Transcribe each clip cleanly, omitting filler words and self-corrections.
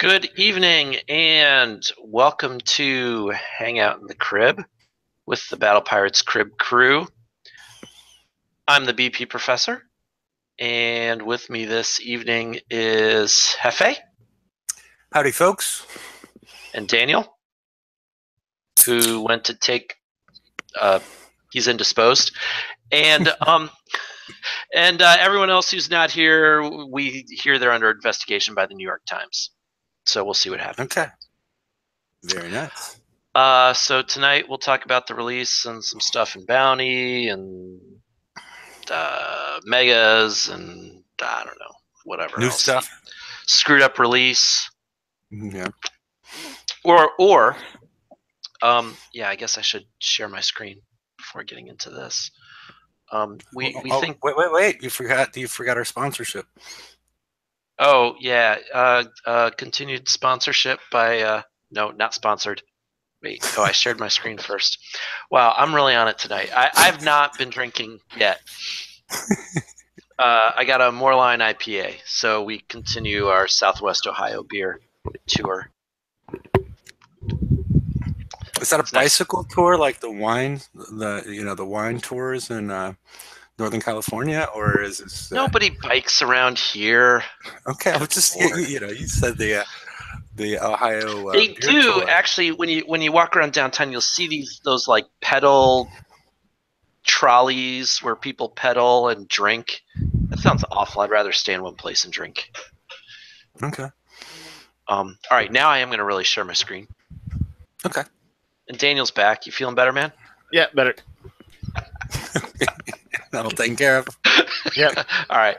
Good evening and welcome to Hang Out in the Crib with the Battle Pirates Crib crew. I'm the BP Professor, and with me this evening is Hefe. Howdy, folks. And Daniel, who went to take, he's indisposed. And everyone else who's not here, we hear they're under investigation by the New York Times. So we'll see what happens. Okay. Very nice. So tonight we'll talk about the release and some stuff in Bounty and Megas and I don't know, whatever New else. stuff. Screwed up release. Yeah. Or yeah, I guess I should share my screen before getting into this. We think. Wait! You forgot our sponsorship. Oh yeah, continued sponsorship by no, not sponsored. Wait, oh, I shared my screen first. Wow, I'm really on it tonight. I've not been drinking yet. I got a Moorline IPA, so we continue our Southwest Ohio beer tour. Is that a bicycle tour like the wine, the wine tours in Northern California, or is this? Nobody bikes around here. Okay, I was just you said the Ohio. They do tour. actually. When you walk around downtown, you'll see those like pedal trolleys where people pedal and drink. That sounds awful. I'd rather stay in one place and drink. Okay. All right, now I am going to really share my screen. Okay. And Daniel's back. You feeling better, man? Yeah, better. That'll take care of. Yeah. All right.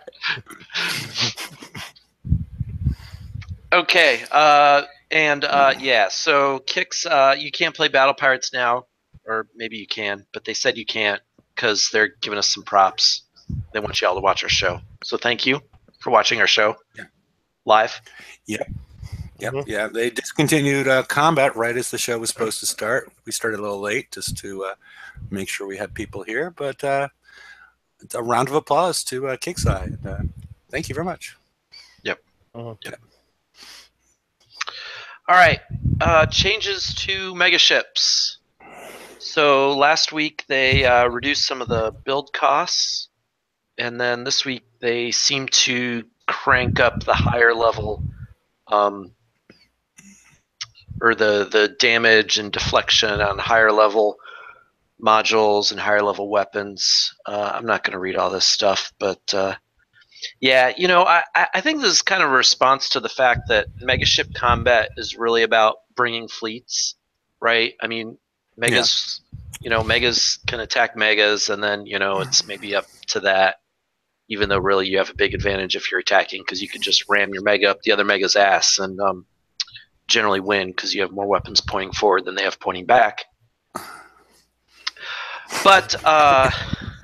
Okay. Yeah. So Kix, you can't play Battle Pirates now, or maybe you can, but they said you can't because they're giving us some props. They want you all to watch our show. So thank you for watching our show live. Yeah. Yep. Mm-hmm. Yeah, they discontinued combat right as the show was supposed to start. We started a little late just to make sure we had people here, but a round of applause to Kickside. Thank you very much. Yep. Uh-huh. Yep. All right. Changes to megaships. So last week they reduced some of the build costs, and then this week they seem to crank up the higher level or the damage and deflection on higher level modules and higher level weapons. I'm not going to read all this stuff, but yeah, I think this is kind of a response to the fact that megaship combat is really about bringing fleets, right? I mean, megas, megas can attack megas, and then it's maybe up to that. Even though really you have a big advantage if you're attacking because you can just ram your mega up the other mega's ass and generally win because you have more weapons pointing forward than they have pointing back. But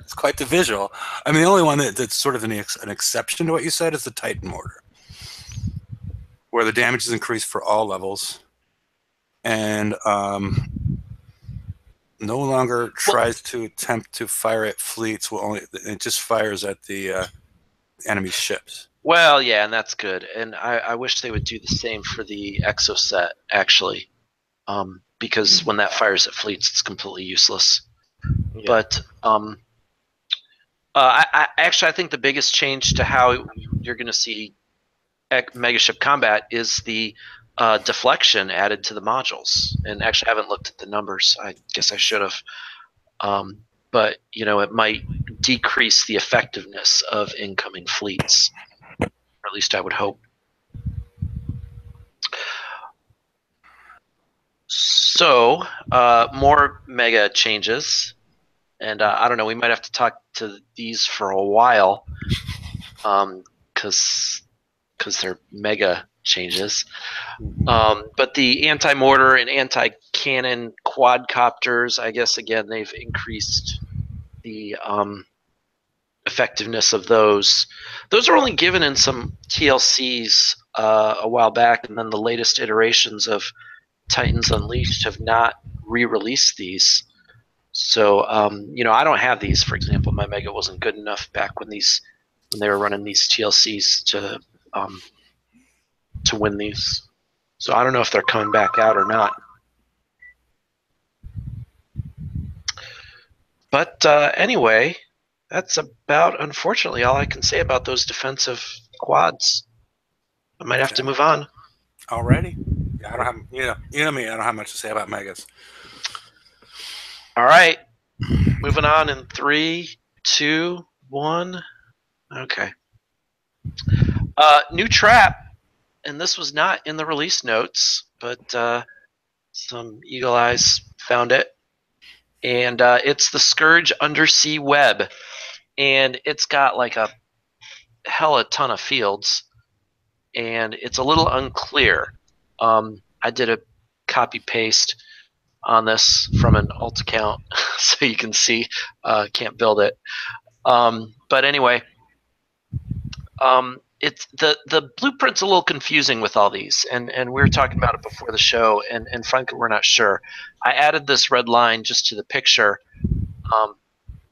it's quite the visual. I mean, the only one that's sort of an exception to what you said is the Titan mortar, where the damage is increased for all levels, and no longer tries to attempt to fire at fleets. It just fires at the enemy ships. Well, yeah, and that's good. And I wish they would do the same for the Exo set, actually, because when that fires at fleets, it's completely useless. Yeah. But I think the biggest change to how you're going to see megaship combat is the deflection added to the modules. And actually, I haven't looked at the numbers. I guess I should have. But it might decrease the effectiveness of incoming fleets. Or at least I would hope. So, more mega changes. And I don't know, we might have to talk to these for a while because they're mega changes. But the anti-mortar and anti-cannon quadcopters, I guess, again, they've increased the effectiveness of those. Those are only given in some TLCs a while back, and then the latest iterations of Titans Unleashed have not re-released these. So I don't have these. For example, my Mega wasn't good enough back when they were running these TLCs to win these. So I don't know if they're coming back out or not. But anyway, that's about, unfortunately, all I can say about those defensive quads. I might have to move on. Alrighty. Yeah, I don't have, you know me, I don't have much to say about megas. All right. Moving on in 3, 2, 1. Okay. New trap, and this was not in the release notes, but some eagle eyes found it. And it's the Scourge Undersea Web. And it's got like a hella ton of fields. And it's a little unclear. I did a copy paste on this from an alt account so you can see. Can't build it. But anyway, it's the blueprint's a little confusing with all these, and we were talking about it before the show, and frankly, we're not sure. I added this red line just to the picture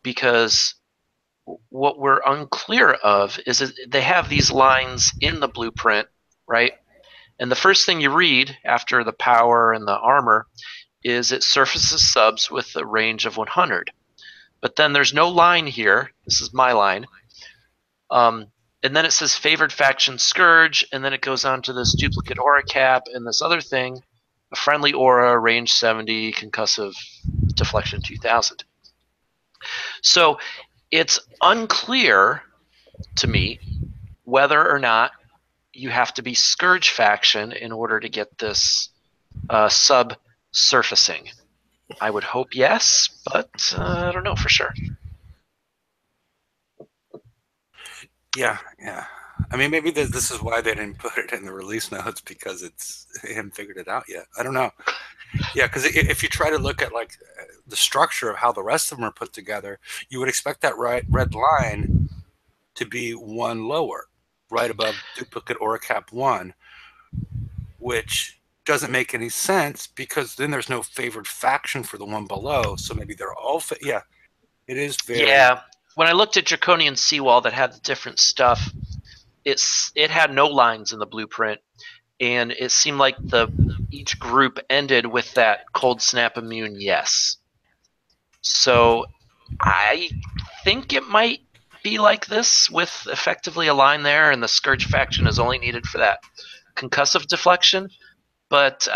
because what we're unclear of is that they have these lines in the blueprint, right? And the first thing you read after the power and the armor is it surfaces subs with a range of 100. But then there's no line here. This is my line. And then it says favored faction Scourge, and then it goes on to this duplicate aura cap and this other thing, a friendly aura, range 70, concussive, deflection 2000. So it's unclear to me whether or not you have to be Scourge faction in order to get this sub surfacing. I would hope yes, but I don't know for sure. Yeah. I mean, maybe this is why they didn't put it in the release notes, because they haven't figured it out yet. I don't know. Yeah, because if you try to look at like the structure of how the rest of them are put together, you would expect that red line to be one lower, right above duplicate aura cap 1, which doesn't make any sense because then there's no favored faction for the one below. So maybe they're all yeah. It is very. Yeah. When I looked at Draconian Seawall that had the different stuff, it had no lines in the blueprint, and it seemed like each group ended with that cold snap immune yes. So I think it might be like this with effectively a line there, and the Scourge faction is only needed for that concussive deflection. But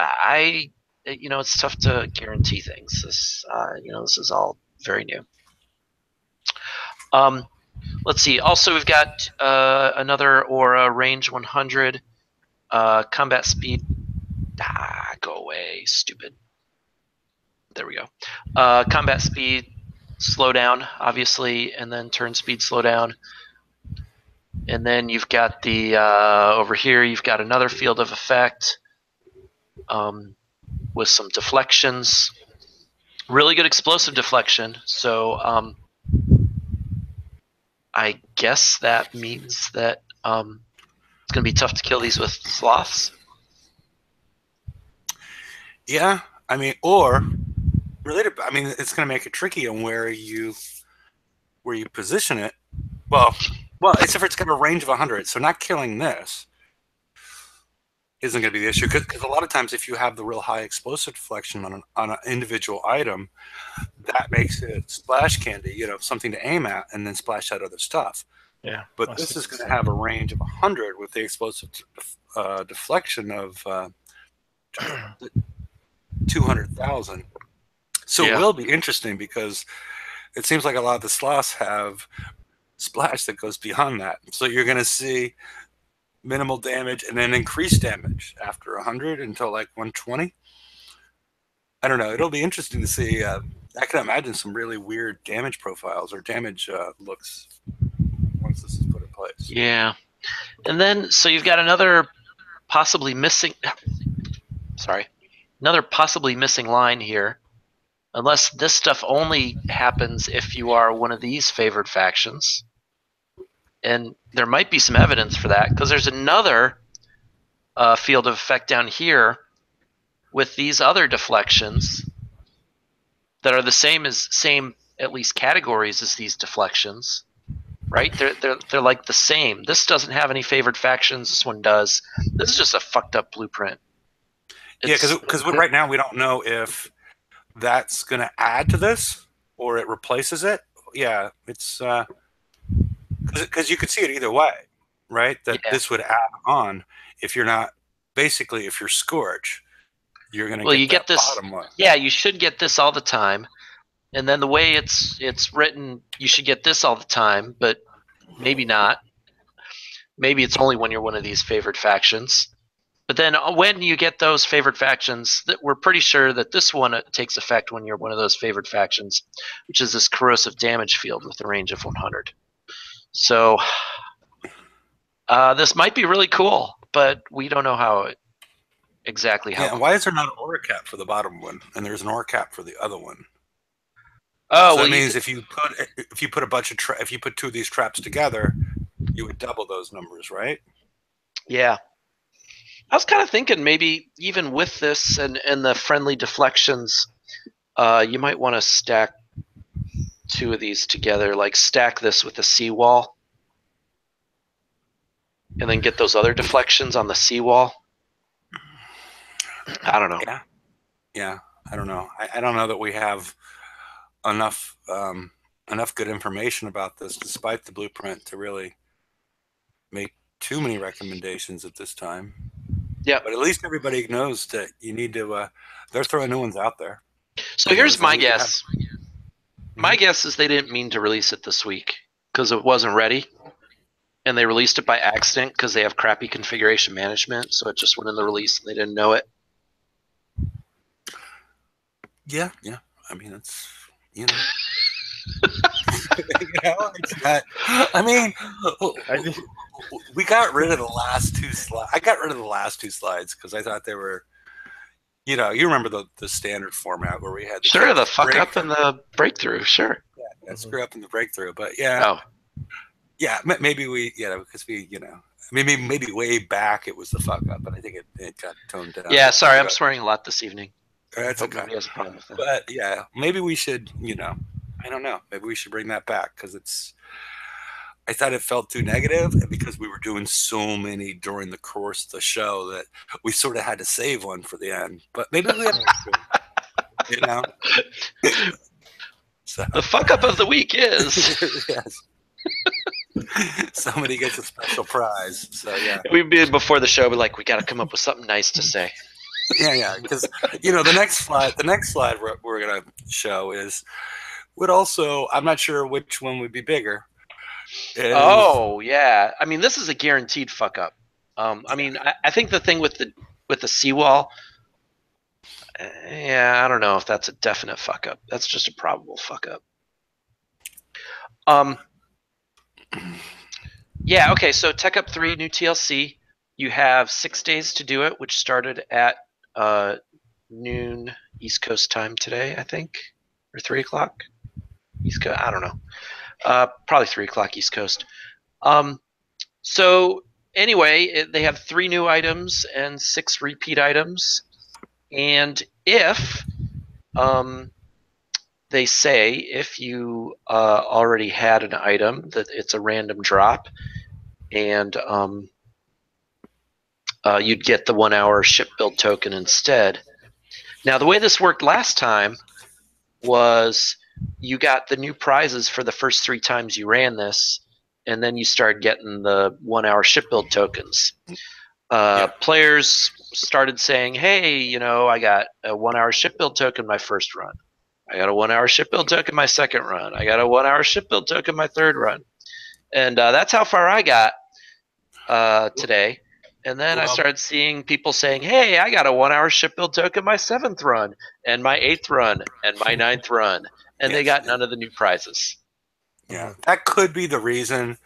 it's tough to guarantee things. This is all very new. Let's see. Also, we've got another aura, range 100, combat speed. Go away, stupid. There we go. Combat speed, slow down, obviously, and then turn speed, slow down. And then you've got the over here. You've got another field of effect with some deflections. Really good explosive deflection. So I guess that means that it's going to be tough to kill these with sloths. Yeah, I mean, or related. I mean, it's going to make it tricky on where you position it. Well, except for it's got a range of 100, so not killing this isn't going to be the issue, because a lot of times if you have the real high explosive deflection on an individual item, that makes it splash candy, something to aim at and then splash out other stuff. Yeah. But this is going to have a range of 100 with the explosive deflection of 200,000. So it will be interesting, because it seems like a lot of the sloths have splash that goes beyond that. So you're going to see minimal damage and then increased damage after 100 until like 120. I don't know. It'll be interesting to see. I can imagine some really weird damage profiles or damage looks once this is put in place. Yeah. And then, so you've got another possibly missing line here. Unless this stuff only happens if you are one of these favored factions. And there might be some evidence for that, because there's another field of effect down here with these other deflections that are the same at least categories as these deflections, right? They're like the same. This doesn't have any favored factions. This one does. This is just a fucked up blueprint. because right now we don't know if that's going to add to this or it replaces it. Yeah, it's because you could see it either way, right? That this would add on if you're not basically if you're Scourge, you're going to get that bottom one. Yeah, you should get this all the time, and then the way it's written, you should get this all the time, but maybe not. Maybe it's only when you're one of these favored factions. But then when you get those favored factions, we're pretty sure that this one takes effect when you're one of those favored factions, which is this corrosive damage field with a range of 100. So this might be really cool, but we don't know exactly how. Yeah, why is there not an aura cap for the bottom one, and there's an aura cap for the other one? Oh, so well, that means if you put a bunch of if you put two of these traps together, you would double those numbers, right? Yeah. I was kind of thinking maybe even with this and the friendly deflections, you might want to stack two of these together, like stack this with the seawall, and then get those other deflections on the seawall. I don't know. Yeah. I don't know. I don't know that we have enough good information about this, despite the blueprint, to really make too many recommendations at this time. Yeah, but at least everybody knows that you need to. They're throwing new ones out there. So here's my guess. My guess is they didn't mean to release it this week because it wasn't ready, and they released it by accident because they have crappy configuration management. So it just went in the release and they didn't know it. Yeah. I mean, it's it's not. I mean, we got rid of the last two slides. I got rid of the last two slides because I thought they were, you remember the standard format where we had the fuck up and the breakthrough. Sure. Yeah, screw up in the breakthrough, but yeah, maybe because we, maybe way back it was the fuck up, but I think it got toned down. Yeah, sorry, I'm swearing a lot this evening. That's okay. Nobody has a problem with that. But yeah, maybe we should, I don't know. Maybe we should bring that back because I thought it felt too negative, and because we were doing so many during the course of the show that we sort of had to save one for the end. But maybe we have to, So. The fuck up of the week is yes. Somebody gets a special prize. So yeah, we'd be before the show, but like we got to come up with something nice to say. Yeah, because the next slide we're gonna show would also, I'm not sure which one would be bigger. Oh yeah, I mean this is a guaranteed fuck up. I mean I think the thing with the seawall, I don't know if that's a definite fuck up. That's just a probable fuck up. Yeah, okay, so Tech Up 3 new TLC. You have 6 days to do it, which started at noon East Coast time today, I think, or 3 o'clock East Coast. I don't know. Probably 3 o'clock East Coast. So anyway, they have 3 new items and 6 repeat items. And if they say if you already had an item that it's a random drop, and you'd get the 1 hour ship build token instead. Now the way this worked last time was you got the new prizes for the first 3 times you ran this, and then you started getting the 1 hour ship build tokens. Players started saying, hey, I got a 1 hour ship build token my first run. I got a 1 hour ship build token my second run. I got a 1 hour ship build token my third run. And that's how far I got today. And then I started seeing people saying, hey, I got a 1 hour ship build token my 7th run and my 8th run and my 9th run. And they got none of the new prizes. Yeah, that could be the reason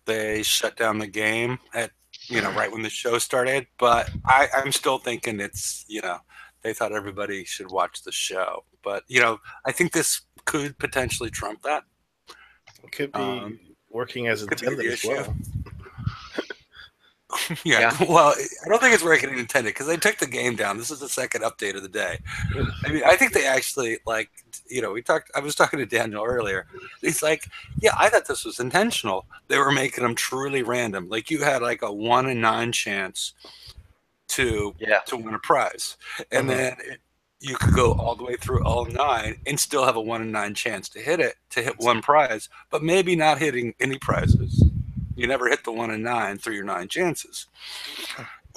they shut down the game at right when the show started. But I'm still thinking it's they thought everybody should watch the show. But I think this could potentially trump that. It could be working as intended as well. Yeah, well, I don't think it's working as intended because they took the game down. This is the second update of the day. I mean, I think they actually I was talking to Daniel earlier. He's like, yeah, I thought this was intentional. They were making them truly random. Like you had like a 1 in 9 chance to win a prize. And then you could go all the way through all 9 and still have a 1 in 9 chance to hit one prize, but maybe not hitting any prizes. You never hit the 1 in 9 through your 9 chances.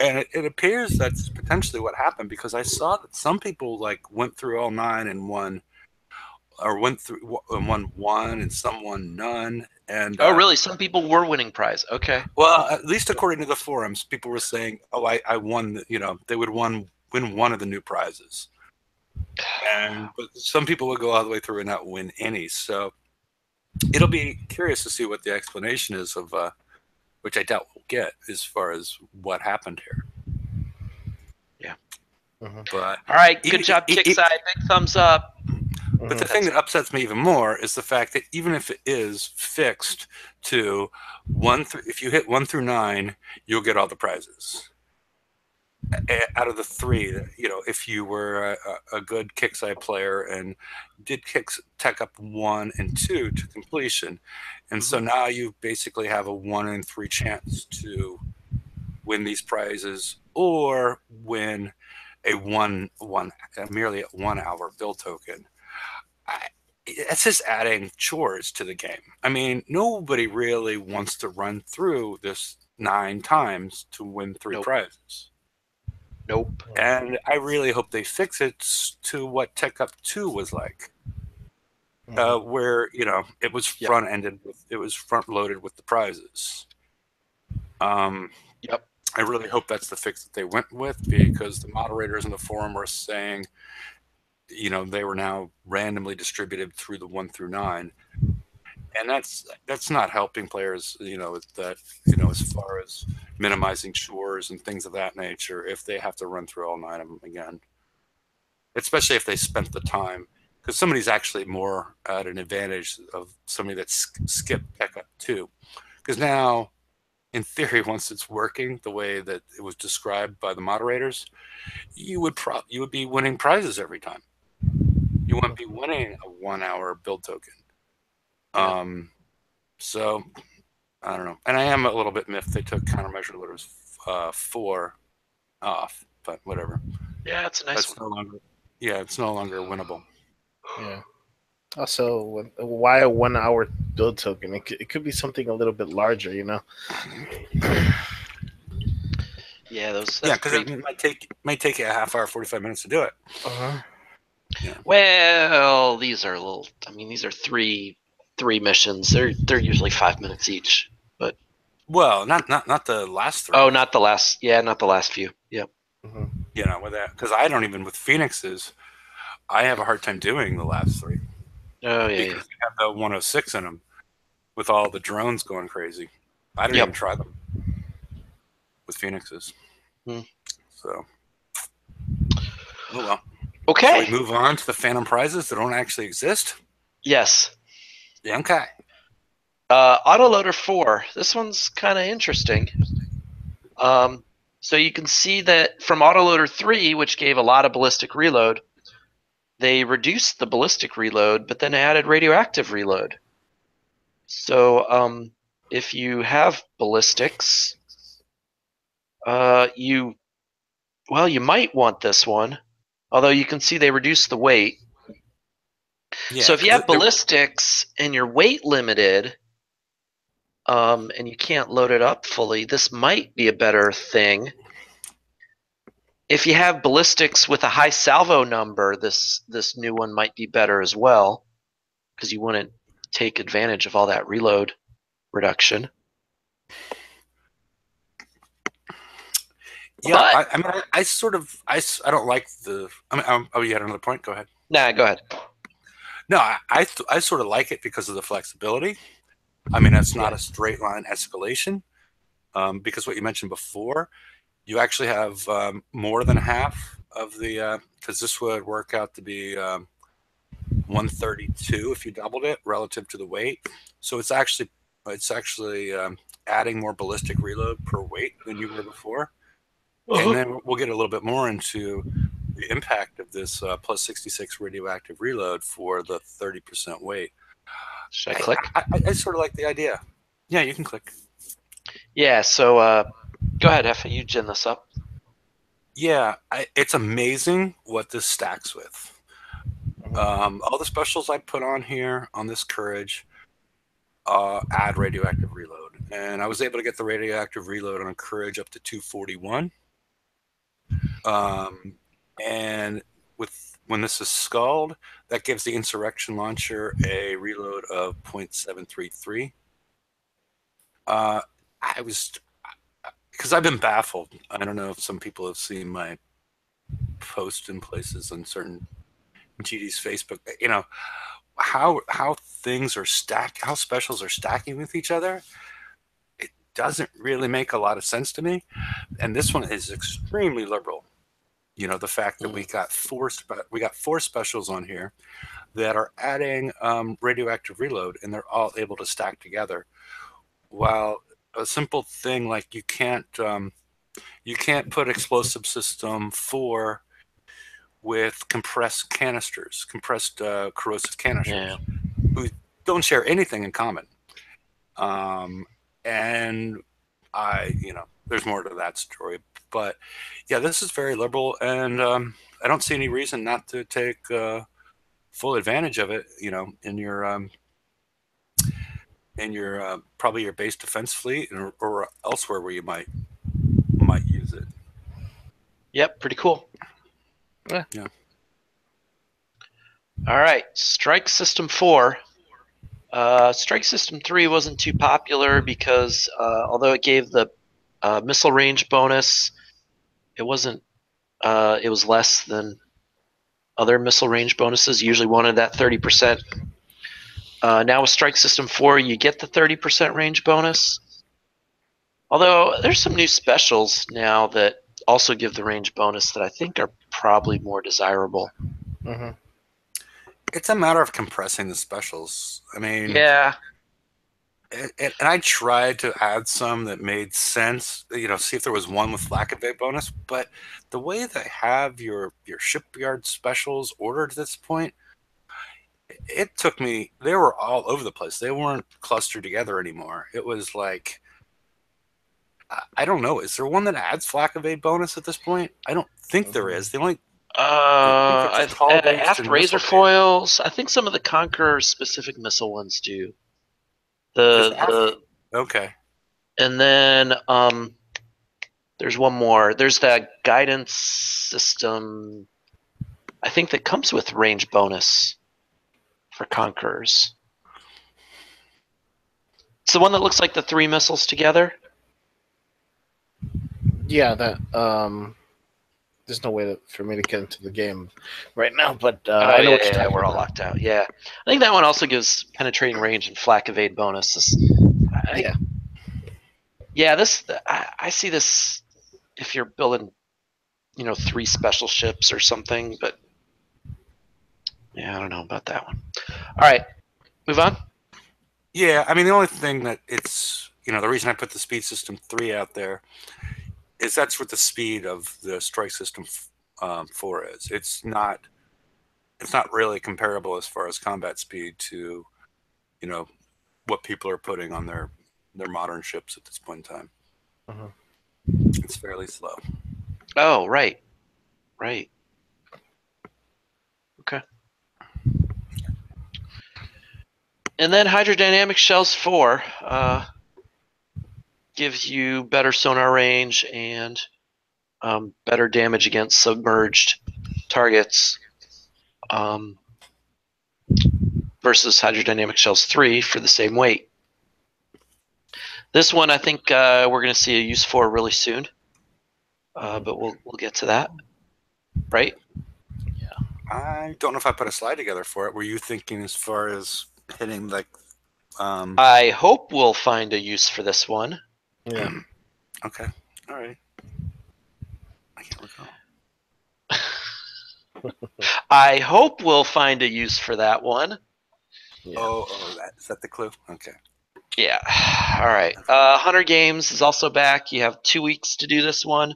And it appears that's potentially what happened, because I saw that some people like went through all 9 and won, or went through and won 1 and some won none. And really? Some people were winning prize. Okay. Well, at least according to the forums, people were saying, "Oh, I won." They would win one of the new prizes. But some people would go all the way through and not win any. So it'll be curious to see what the explanation is of, which I doubt we'll get, as far as what happened here. Yeah. But all right, good job, Kickside. Big thumbs up. But the thing that upsets me even more is the fact that even if it is fixed to if you hit 1 through 9, you'll get all the prizes. Out of the 3, if you were a good Kickside player and did tech up 1 and 2 to completion, and so now you basically have a 1 in 3 chance to win these prizes or win merely a 1 hour build token. It's just adding chores to the game. I mean, nobody really wants to run through this 9 times to win 3 prizes. Nope. And I really hope they fix it to what Tech Up 2 was like, where it was front loaded with the prizes. Yep. I really hope that's the fix that they went with, because the moderators in the forum were saying, they were now randomly distributed through the 1 through 9, and that's not helping players. As far as minimizing chores and things of that nature, if they have to run through all 9 of them again, especially if they spent the time, because somebody's actually more at an advantage of somebody that's skipped Tech Up 2, because now, in theory, once it's working the way that it was described by the moderators, you would be winning prizes every time. You wouldn't be winning a 1 hour build token. So I don't know. And I am a little bit miffed they took countermeasure loaders 4 off, but whatever. Yeah, it's a nice one. It's no longer winnable. Yeah. Also, why a 1 hour build token? It could be something a little bit larger, Yeah, because it might take you a half hour, 45 minutes to do it. Yeah. Well, these are these are three missions. They're usually 5 minutes each, but not the last 3. Oh, not the last. Yeah, not the last few. Yep. With that, because I don't even with Phoenixes, I have a hard time doing the last 3. Oh yeah, because you have the 106 in them with all the drones going crazy. I didn't even try them with Phoenixes. So, oh well. Okay. Shall we move on to the Phantom prizes that don't actually exist? Yes. Yeah, okay. Autoloader 4. This one's kind of interesting. So you can see that from Autoloader 3, which gave a lot of ballistic reload, they reduced the ballistic reload, but then added radioactive reload. So if you have ballistics, you might want this one. Although you can see they reduced the weight. Yeah, so if you have ballistics and you're weight limited, and you can't load it up fully, this might be a better thing. If you have ballistics with a high salvo number, this new one might be better as well, because you wouldn't take advantage of all that reload reduction. Yeah, I don't like the. You had another point? Go ahead. Nah, go ahead. No, I sort of like it because of the flexibility. I mean, it's not a straight line escalation, because what you mentioned before, you actually have more than half of the, because this would work out to be 132 if you doubled it relative to the weight. So it's actually adding more ballistic reload per weight than you were before. And then we'll get a little bit more into the impact of this plus 66 radioactive reload for the 30% weight. Should I click? I sort of like the idea. Yeah, you can click. Yeah, so go ahead, Effa. You gen this up. Yeah, it's amazing what this stacks with. All the specials I put on here on this Courage add radioactive reload, and I was able to get the radioactive reload on a Courage up to 241. And when this is skulled, that gives the Insurrection launcher a reload of 0.733. I was, because I've been baffled. I don't know if some people have seen my post in places on certain GD's Facebook. You know how things are stacked, how specials are stacking with each other. It doesn't really make a lot of sense to me. And this one is extremely liberal. You know, the fact that we got four specials on here that are adding radioactive reload, and they're all able to stack together. While a simple thing like you can't put explosive system 4 with compressed corrosive canisters, who don't share anything in common. And there's more to that story. But yeah, this is very liberal, and I don't see any reason not to take full advantage of it. You know, in your probably your base defense fleet or elsewhere where you might use it. Yep, pretty cool. Yeah. All right, Strike System 4. Strike System 3 wasn't too popular because although it gave the missile range bonus, it wasn't. It was less than other missile range bonuses. You usually wanted that 30%. Now with Strike System 4, you get the 30% range bonus. Although there's some new specials now that also give the range bonus that I think are probably more desirable. It's a matter of compressing the specials. I mean, yeah. And I tried to add some that made sense, you know, see if there was one with lack of a bonus. But the way they have your shipyard specials ordered at this point, it took me, they were all over the place. They weren't clustered together anymore. It was like, I don't know. Is there one that adds flak evade bonus at this point? I don't think there is. The only aft razor foils. I think some of the Conqueror specific missile ones do. Okay. And then there's one more. There's that guidance system. I think that comes with range bonus for Conquerors. It's the one that looks like the 3 missiles together. Yeah, that there's no way for me to get into the game right now, but I know what you're talking we're all about. locked out. Yeah, I think that one also gives penetrating range and flak evade bonus. This I see this if you're building, 3 special ships or something, but yeah, I don't know about that one. All right, move on. Yeah, I mean the only thing that it's the reason I put the Speed System 3 out there is that's what the speed of the Strike System 4 is. It's not really comparable as far as combat speed to what people are putting on their modern ships at this point in time. It's fairly slow. Oh, right. Okay. And then Hydrodynamic Shells 4 gives you better sonar range and better damage against submerged targets versus Hydrodynamic Shells 3 for the same weight. This one I think we're going to see a use for really soon, but we'll get to that, right? Yeah. I don't know if I put a slide together for it. Were you thinking as far as hitting like? I hope we'll find a use for this one. Yeah. Okay. All right. I can't recall. I hope we'll find a use for that one. Yeah. Oh, is that the clue? Okay. Yeah. All right. Hunter Games is also back. You have 2 weeks to do this one.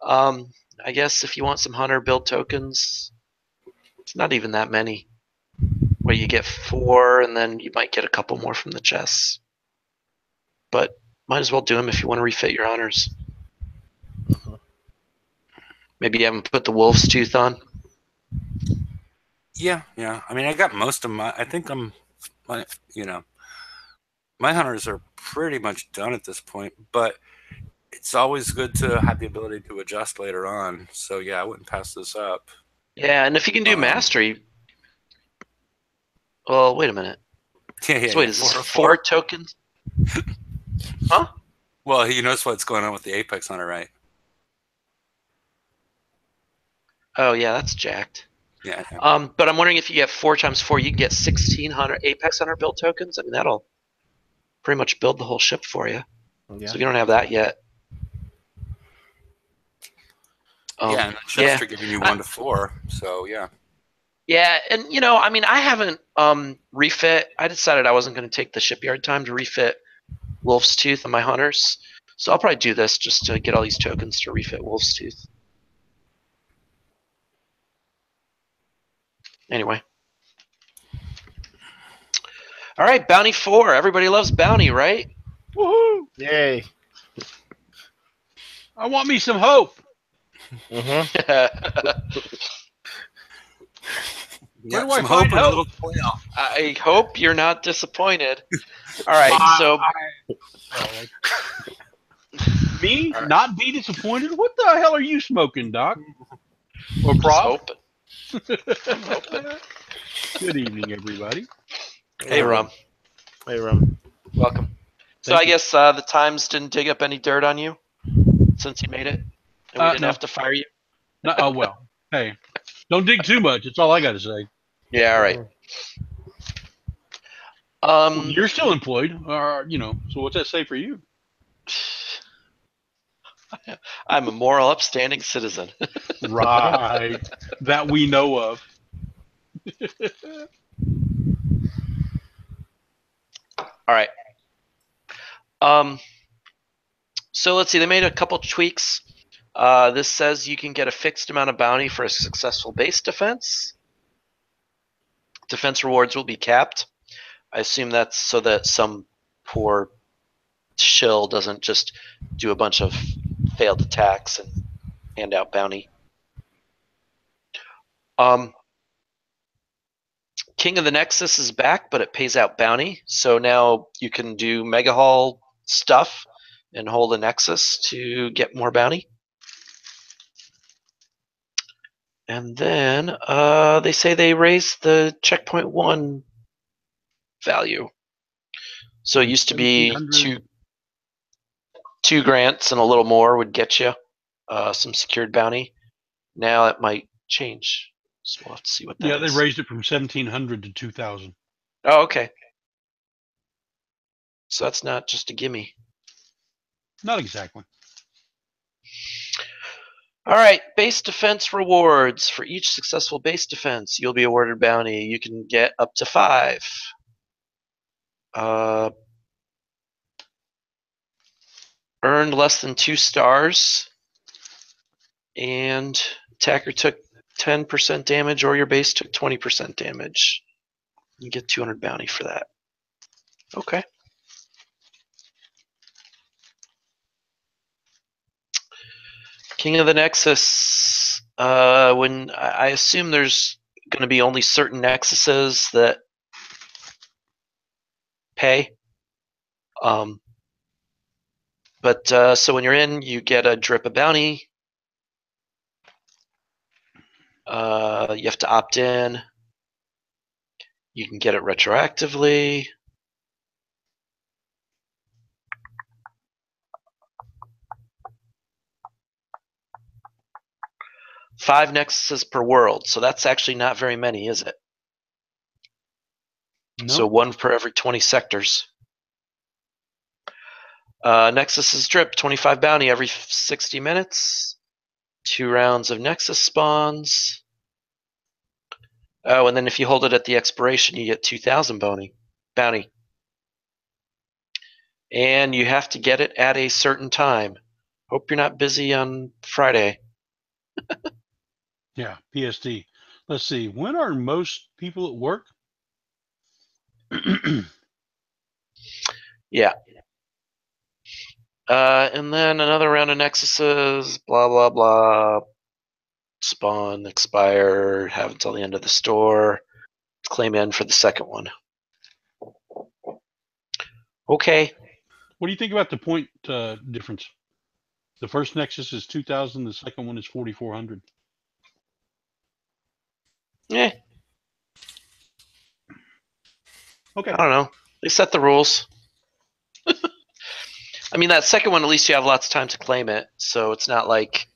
I guess if you want some Hunter build tokens, it's not even that many. Where you get 4, and then you might get a couple more from the chests. But might as well do them if you want to refit your Hunters. Maybe you haven't put the wolf's tooth on. Yeah. I mean, I got most of my. I think my hunters are pretty much done at this point, but it's always good to have the ability to adjust later on. So yeah, I wouldn't pass this up. Yeah, and if you can do mastery. Well, wait a minute. Yeah. So wait, is this 4 tokens? Huh? Well, you notice what's going on with the Apex Hunter, right? Oh yeah, that's jacked. Yeah. But I'm wondering if you get 4 times 4, you can get 1,600 Apex Hunter build tokens. I mean, that'll pretty much build the whole ship for you. Yeah. So if you don't have that yet. Yeah, and the ships are giving you 1 to 4, so yeah. Yeah, and I mean, I haven't refit. I decided I wasn't going to take the shipyard time to refit Wolf's Tooth on my hunters, so I'll probably do this just to get all these tokens to refit Wolf's Tooth. Anyway. All right, Bounty 4. Everybody loves Bounty, right? Woohoo! Yay! I want me some hope. Where do I find hope? I hope you're not disappointed. All right, so me not be disappointed? What the hell are you smoking, Doc? Or Prof? I'm hoping. Good evening, everybody. Hey, Rum. Hey, Rum. Welcome. So I guess the Times didn't dig up any dirt on you since you made it, and we didn't have to fire you. No, oh well. Hey, don't dig too much. That's all I got to say. Yeah. All right. Well, you're still employed, So what's that say for you? I'm a moral, upstanding citizen. Right. That we know of. All right. So let's see. They made a couple tweaks. This says you can get a fixed amount of bounty for a successful base defense. Defense rewards will be capped. I assume that's so that some poor shill doesn't just do a bunch of failed attacks and hand out bounty. King of the Nexus is back, but it pays out bounty. So now you can do Mega Haul stuff and hold a Nexus to get more bounty. And then they say they raised the checkpoint 1 value. So it used to be two grants and a little more would get you some secured bounty. Now it might change. So we'll have to see what that is. Yeah, they raised it from 1,700 to 2,000. Oh, okay. So that's not just a gimme. Not exactly. All right, base defense rewards. For each successful base defense, you'll be awarded bounty. You can get up to 5. Earned less than 2 stars, and attacker took 10% damage, or your base took 20% damage. You get 200 bounty for that. Okay. King of the Nexus. When I assume there's going to be only certain nexuses that pay. So when you're in, you get a drip of bounty. You have to opt in. You can get it retroactively. Five nexuses per world, so that's actually not very many, is it? Nope. So 1 per every 20 sectors. Nexus is drip, 25 bounty every 60 minutes. 2 rounds of Nexus spawns. Oh, and then if you hold it at the expiration, you get 2,000 bounty. And you have to get it at a certain time. Hope you're not busy on Friday. Yeah, PST. Let's see. When are most people at work? Yeah. And then another round of Nexuses, blah, blah, blah. spawn, expire, have until the end of the store. Claim in for the second one. Okay. What do you think about the point difference? The first Nexus is 2,000. The second one is 4,400. Yeah. Okay. I don't know. They set the rules. I mean, that second one, at least you have lots of time to claim it. So it's not like,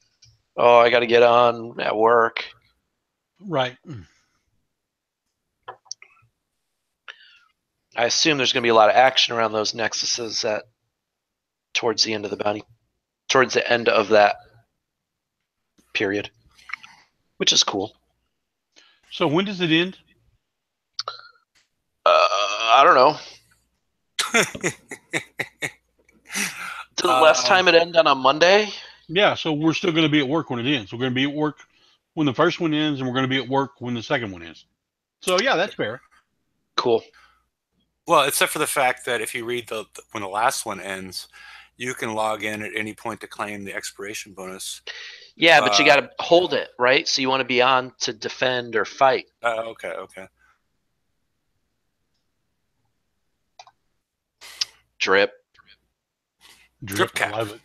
oh, I got to get on at work. Right. I assume there's going to be a lot of action around those Nexuses towards the end of the bounty, towards the end of that period, which is cool. So when does it end? I don't know. Did the last time it end on a Monday? Yeah, so we're still going to be at work when it ends. We're going to be at work when the first one ends, and we're going to be at work when the second one ends. So yeah, that's fair. Cool. Well, except for the fact that if you read when the last one ends, you can log in at any point to claim the expiration bonus. Yeah, but you got to hold it, right? So you want to be on to defend or fight. Okay. Drip cap. I love it.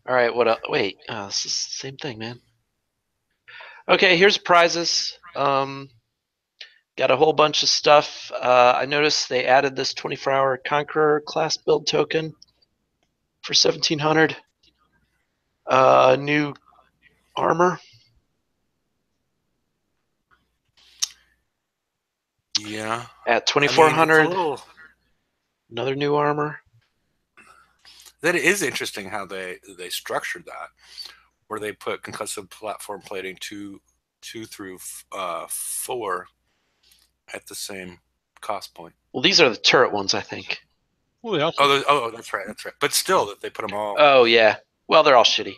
All right, what else? Wait, this is the same thing, man. Okay, here's prizes. Got a whole bunch of stuff. I noticed they added this 24-hour Conqueror class build token for 1,700. New armor. Yeah. At 2,400. I mean, another new armor. That is interesting how they structured that, where they put concussive platform plating 2 through 4 at the same cost point. Well, these are the turret ones, I think. Well, they also that's right. But still, that they put them all. Oh yeah. Well, they're all shitty.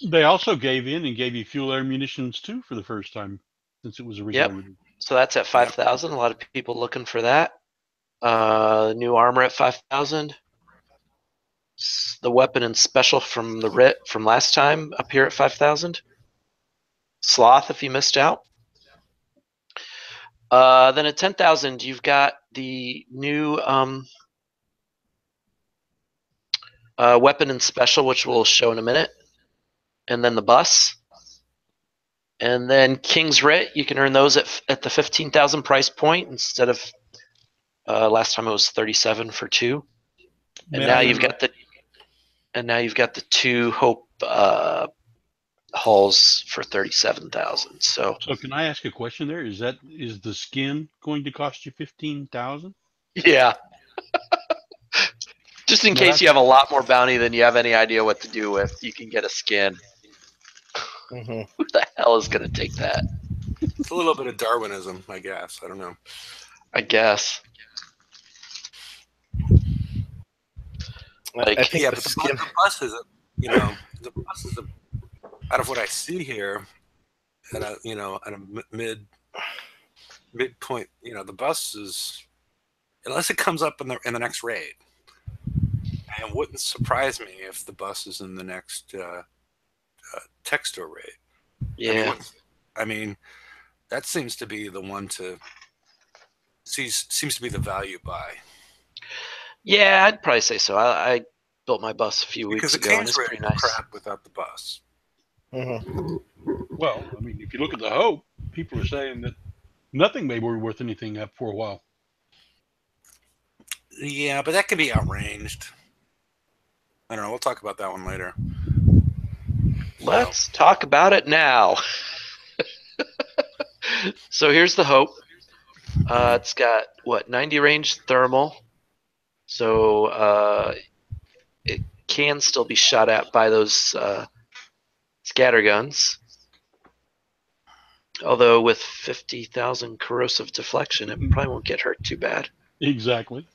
They also gave in and gave you fuel air munitions too for the first time since it was originally. Yep. So that's at 5,000. A lot of people looking for that. New armor at 5,000. The weapon and special from the writ from last time up here at 5,000. Sloth, if you missed out. Then at 10,000, you've got the new weapon and special, which we'll show in a minute, and then the bus, and then King's Writ. You can earn those at the 15,000 price point instead of last time it was 37 for 2, and now you've got the 2 Hope hulls for 37,000. So can I ask a question there? Is the skin going to cost you 15,000? Yeah. Just in case you have a lot more bounty than you have any idea what to do with, you can get a skin. Mm-hmm. Who the hell is going to take that? It's a little bit of Darwinism, I guess. I don't know. I guess. I think but the bus is, out of what I see here, at a midpoint, the bus is, unless it comes up in the next raid, and it wouldn't surprise me if the bus is in the next Textor raid. Yeah. I mean, that seems to be the one seems to be the value buy. Yeah, I'd probably say so. I built my bus a few weeks ago, and it's pretty nice. Crap without the bus. Mm-hmm. Well, I mean, if you look at the Hope, people are saying that nothing may be worth anything for a while. Yeah, but that could be outranged. I don't know. We'll talk about that one later. Let's talk about it now. So here's the Hope. It's got, 90 range thermal. So it can still be shot at by those scatter guns. Although with 50,000 corrosive deflection, it probably won't get hurt too bad. Exactly.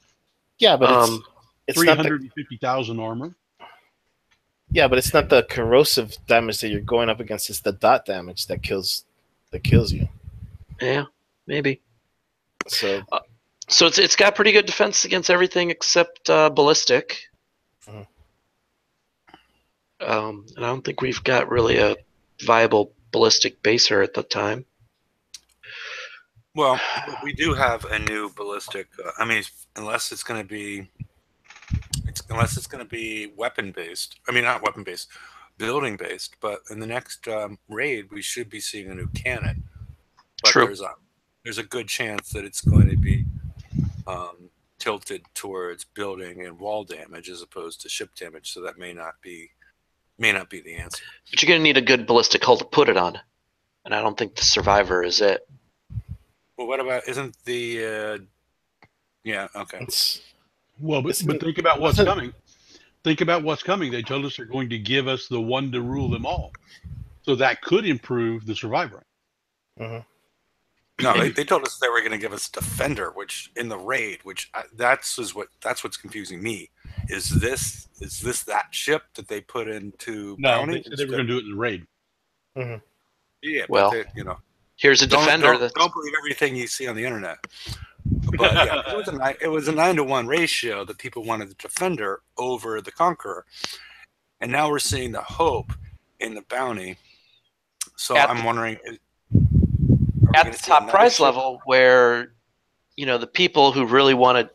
Yeah, but it's 350,000 armor. Yeah, but it's not the corrosive damage that you're going up against. It's the dot damage that kills you. Yeah, maybe. So it's got pretty good defense against everything except ballistic. Mhm. And I don't think we've got really a viable ballistic baser at the time. Well, we do have a new ballistic. I mean, unless it's going to be weapon based. I mean, not weapon based, building based. But in the next raid, we should be seeing a new cannon. But True. there's a good chance that it's going to be tilted towards building and wall damage as opposed to ship damage. So that may not be the answer. But you're going to need a good ballistic hull to put it on, and I don't think the Survivor is it. Well, what about isn't the? Yeah. Okay. Well, but think about what's coming. Think about what's coming. They told us they're going to give us the one to rule them all, so that could improve the Survivor. No, they told us they were going to give us Defender, which in the raid, that's what's confusing me. Is this that ship that they put into Bounty? They said they were going to do it in the raid. Yeah, well, but here's a Defender. Don't believe everything you see on the internet. But yeah, it was a 9-to-1 ratio that people wanted the Defender over the Conqueror, and now we're seeing the Hope in the Bounty. So I'm wondering. At the top price level, where the people who really want to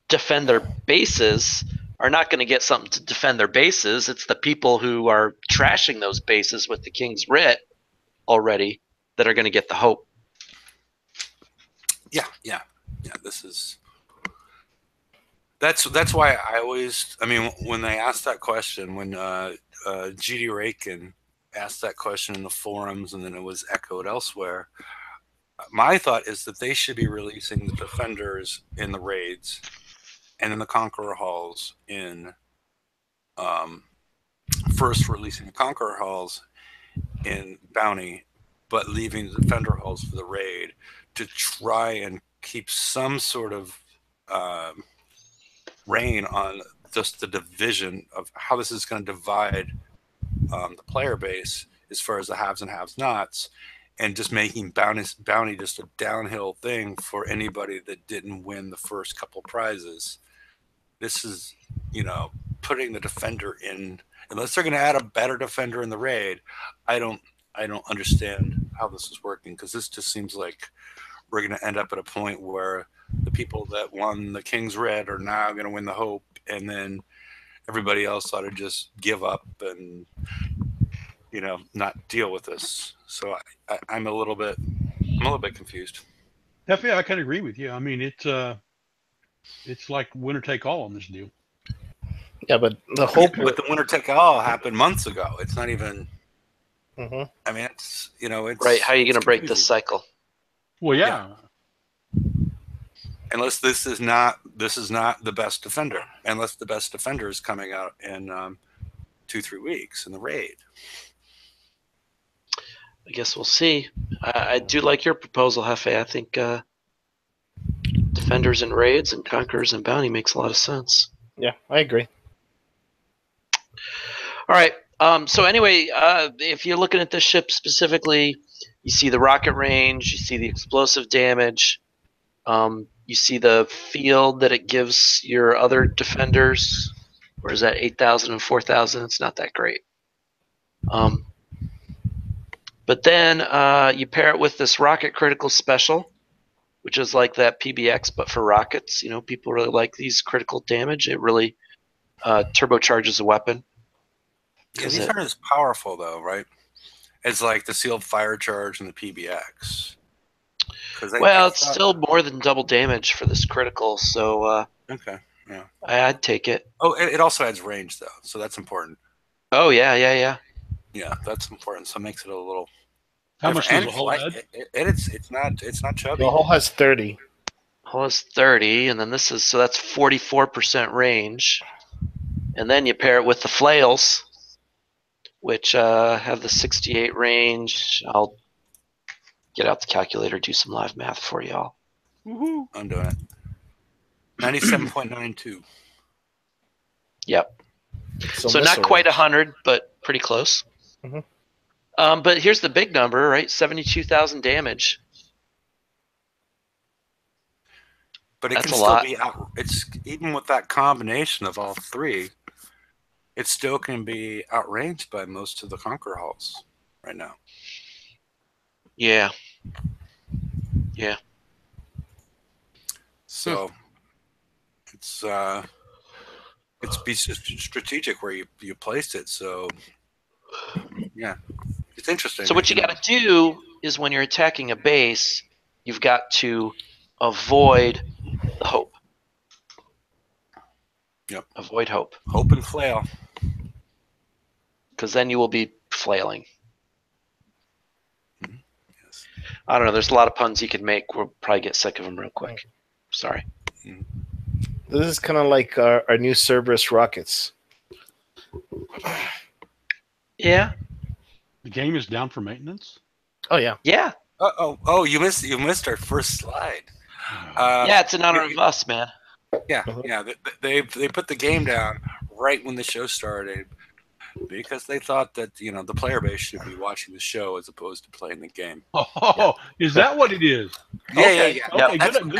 defend their bases are not going to get something to defend their bases. It's the people who are trashing those bases with the King's Writ already that are going to get the Hope. Yeah. That's why I always. I mean, when they asked that question, when GD Rakin asked that question in the forums, and then it was echoed elsewhere. My thought is that they should be releasing the Defenders in the raids, and then the Conqueror hulls in first releasing the Conqueror hulls in Bounty, but leaving the Defender hulls for the raid to try and keep some sort of reign on just the division of how this is going to divide the player base as far as the haves and have-nots, and just making bounty just a downhill thing for anybody that didn't win the first couple prizes. This is, putting the Defender in, unless they're going to add a better Defender in the raid. I don't understand how this is working, because this just seems like we're going to end up at a point where the people that won the King's Writ are now going to win the Hope, and then everybody else ought to just give up and, not deal with this. So I'm a little bit confused. Yeah, I kind of agree with you. I mean, it's like winner take all on this deal. Yeah, but the Hope. But the winner take all happened months ago. It's not even. I mean, it's it's right. How are you going to break this cycle? Well, yeah. Unless this is not the best Defender. Unless the best Defender is coming out in 2-3 weeks in the raid. I guess we'll see. I do like your proposal, Hefe. I think Defenders and raids and Conquerors and Bounty makes a lot of sense. Yeah, I agree. All right. So anyway, if you're looking at this ship specifically, you see the rocket range, you see the explosive damage, you see the field that it gives your other Defenders. Or is that 8,000 and 4,000? It's not that great. But then you pair it with this rocket critical special, which is like that PBX, but for rockets. People really like these critical damage. It really turbocharges a weapon. Yeah, these aren't as powerful, though, right? As like the sealed fire charge and the PBX. It's still more than double damage for this critical, so okay, yeah, I'd take it. Oh, it also adds range, though, so that's important. Oh yeah. Yeah, that's important. So it makes it a little. How much does the hull add? It's not chubby. The hull has 30. Hull has 30, and then this is that's 44% range, and then you pair it with the flails, which have the 68 range. I'll get out the calculator, do some live math for y'all. Woohoo! I'm doing it. 97.92. Yep. So not quite 100, but pretty close. But here's the big number, right? 72,000 damage. But it That's can a still lot. be out. It's even with that combination of all three. it still can be outranged by most of the Conquer hulls right now. Yeah. Yeah. So it's be strategic where you placed it. So yeah, it's interesting. So what you got to do is when you're attacking a base, you've got to avoid the hope. Yep. Avoid hope. Hope and flail. Because then you will be flailing. Mm-hmm. Yes. I don't know. There's a lot of puns you could make. We'll probably get sick of them real quick. Sorry. Mm-hmm. This is kind of like our new Cerberus rockets. Yeah. The game is down for maintenance. Oh yeah. Yeah. Oh! You missed our first slide. Yeah, it's in honor of us, man. Yeah, yeah. They put the game down right when the show started because they thought that the player base should be watching the show as opposed to playing the game. Oh, is that what it is? Yeah, Okay. yeah. Okay,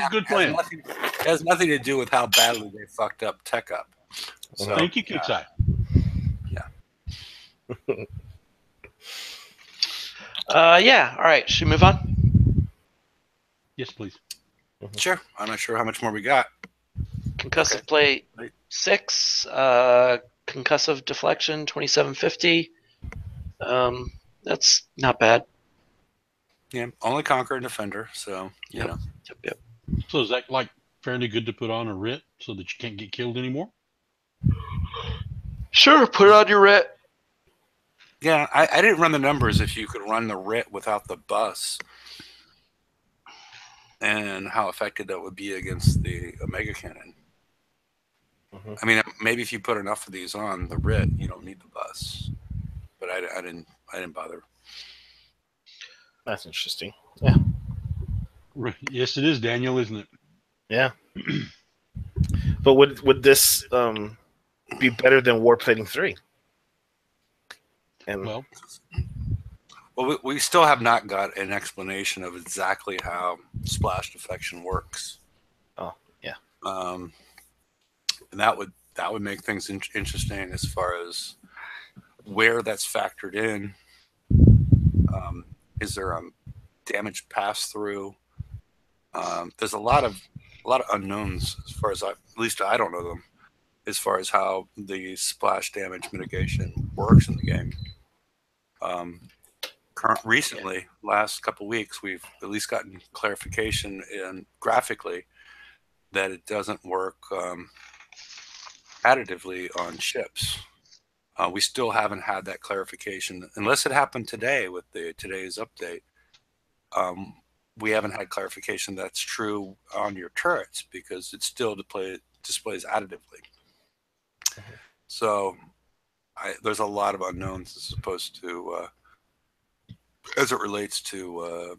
good plan. It has nothing to do with how badly they fucked up Tech Up. So, Thank you, Kickside. Yeah. Yeah. All right. Should we move on? Yes, please. Sure. I'm not sure how much more we got. Concussive plate 6. Concussive deflection 2750. That's not bad. Yeah, only Conquer and Defender, so Yep. So is that like fairly good to put on a writ so that you can't get killed anymore? Sure. Put it on your writ. Yeah, I didn't run the numbers if you could run the writ without the bus and how effective that would be against the Omega Cannon. Mm-hmm. I mean, maybe if you put enough of these on the writ, you don't need the bus. But I didn't bother. That's interesting. Yeah. Yes, it is, Daniel, isn't it? Yeah. But would this be better than Warplating 3? And Well, we still have not got an explanation of exactly how splash deflection works. Oh, yeah. And that would make things interesting as far as where that's factored in. Is there a damage pass through? There's a lot of unknowns as far as at least I don't know them as far as how the splash damage mitigation works in the game. Recently, last couple of weeks, we've at least gotten clarification in graphically that it doesn't work additively on ships. We still haven't had that clarification, unless it happened today with today's update. We haven't had clarification that's true on your turrets because it still displays additively. Mm-hmm. So there's a lot of unknowns as opposed to as it relates to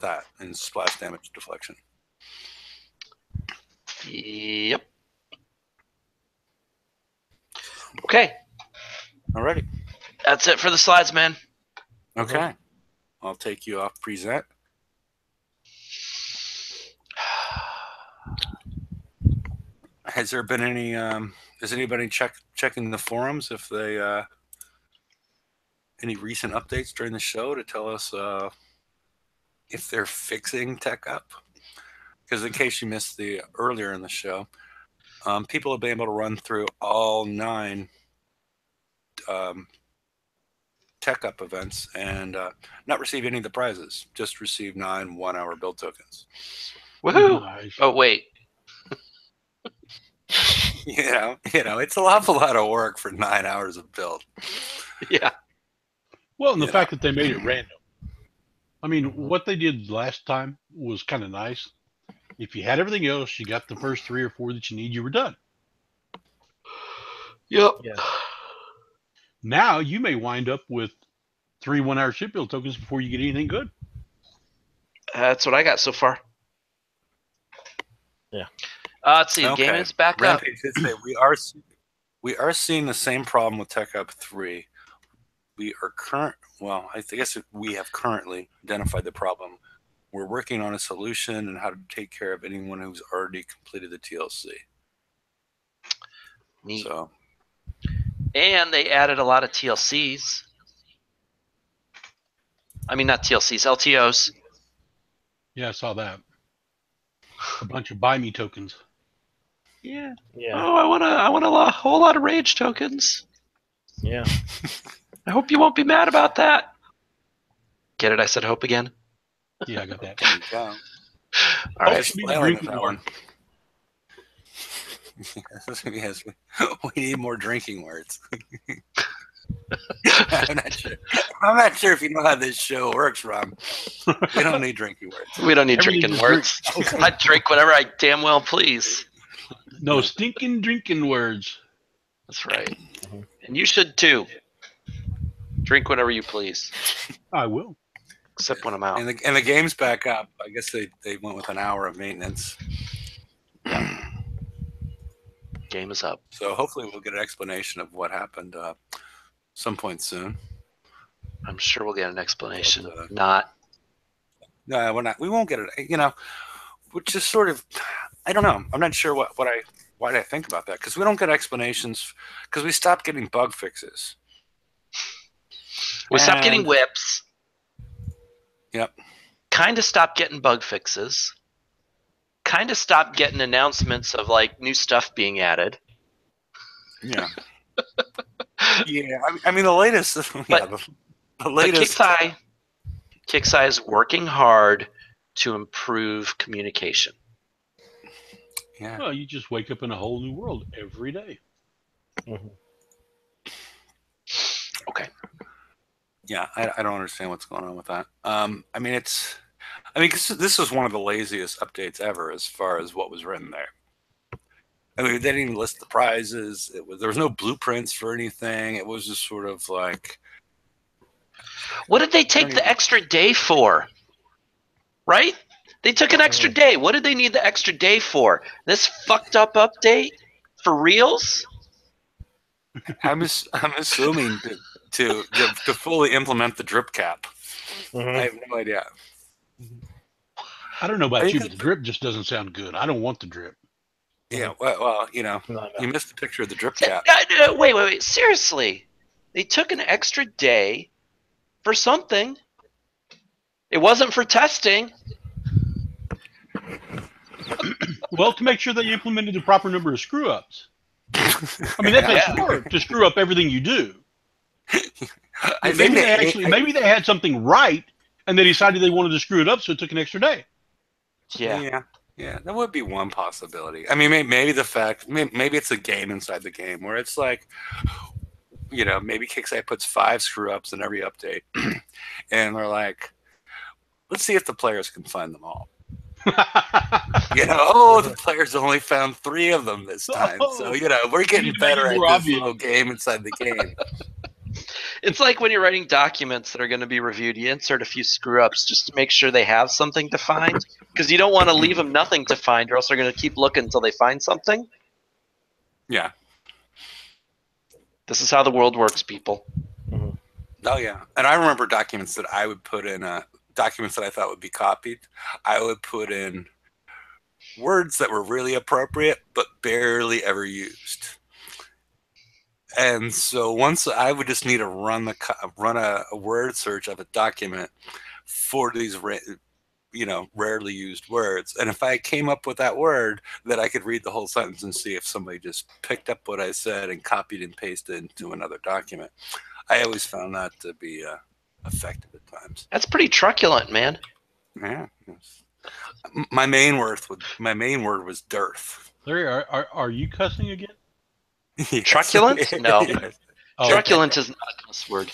that and splash damage deflection. Yep. Okay. Alrighty. That's it for the slides, man. Okay. I'll take you off present. Has there been any? Is anybody checking the forums if they any recent updates during the show to tell us if they're fixing Tech Up? Because in case you missed the earlier in the show, people have been able to run through all 9 Tech Up events and not receive any of the prizes. Just receive 9 1-hour build tokens. Woohoo! Nice. Oh wait. You know, it's an awful lot of work for 9 hours of build. Yeah. Well, and the fact that they made it random. I mean, what they did last time was kind of nice. If you had everything else, you got the first 3 or 4 that you need, you were done. Yep. Yeah. Now you may wind up with 3 1-hour ship build tokens before you get anything good. That's what I got so far. Yeah. Let's see. Okay. The game is back Rampage did say we are seeing the same problem with Tech Up 3. We are I guess we have currently identified the problem. We're working on a solution and how to take care of anyone who's already completed the TLC. Neat. So, And they added a lot of TLCs. I mean, not TLCs, LTOs. Yeah, I saw that. A bunch of buy me tokens. Yeah. Yeah. Oh, I want a whole lot of rage tokens. Yeah. I hope you won't be mad about that. Get it? I said hope again. Yeah, I got that. There you go. All right. Just be drinking more. Yes, we need more drinking words. I'm not sure if you know how this show works, Rob. We don't need drinking words. We don't need Everything drinking is words. I drink whatever I damn well please. No stinking drinking words. That's right. And you should too. Drink whatever you please. I will. Except when I'm out. And the game's back up. I guess they went with an hour of maintenance. Game is up. So hopefully we'll get an explanation of what happened some point soon. I'm sure we'll get an explanation. But, Not. No, we're not. We won't get it. You know, which is sort of, I don't know. I'm not sure why I think about that, because we don't get explanations because we stopped getting bug fixes. We stopped getting whips. Yep. Kind of stopped getting bug fixes. Kind of stopped getting announcements of like new stuff being added. Yeah. Yeah. I mean, the latest. But the latest. Kixeye is working hard to improve communication. Yeah. Well, you just wake up in a whole new world every day. Mm-hmm. Okay. Yeah, I don't understand what's going on with that. I mean, this was one of the laziest updates ever as far as what was written there. I mean, they didn't even list the prizes. There was no blueprints for anything. It was just sort of like. What did they take the extra day for? Right? They took an extra day. What did they need the extra day for? This fucked up update? For reals? I'm assuming to fully implement the drip cap. Mm-hmm. I have no idea. I don't know about you, but the drip just doesn't sound good. I don't want the drip. Yeah, well, you know, you missed the picture of the drip cap. Wait. Seriously. They took an extra day for something. It wasn't for testing. Well, to make sure that you implemented the proper number of screw-ups. I mean, that takes work to screw up everything you do. Maybe they had something right, and they decided they wanted to screw it up, so it took an extra day. Yeah, that would be one possibility. I mean, maybe maybe it's a game inside the game where it's like, you know, maybe Kixeye puts 5 screw-ups in every update, and they're like, let's see if the players can find them all. You know, the players only found 3 of them this time. So, you know, we're getting better at this little game inside the game. It's like when you're writing documents that are going to be reviewed, you insert a few screw-ups just to make sure they have something to find, because you don't want to leave them nothing to find, or else they're going to keep looking until they find something. Yeah. This is how the world works, people. Mm-hmm. Oh, yeah. And I remember documents that I would put in, documents that I thought would be copied. I would put in words that were really appropriate, but barely ever used. And so once I would just need to run a word search of a document for these, you know, rarely used words. And if I came up with that word, that I could read the whole sentence and see if somebody just picked up what I said and copied and pasted into another document. I always found that to be effective at times. That's pretty truculent, man. Yeah. My main word was dearth. Larry, are you cussing again? Yes. Truculent? No. Yes. Oh, truculent is not a cuss word.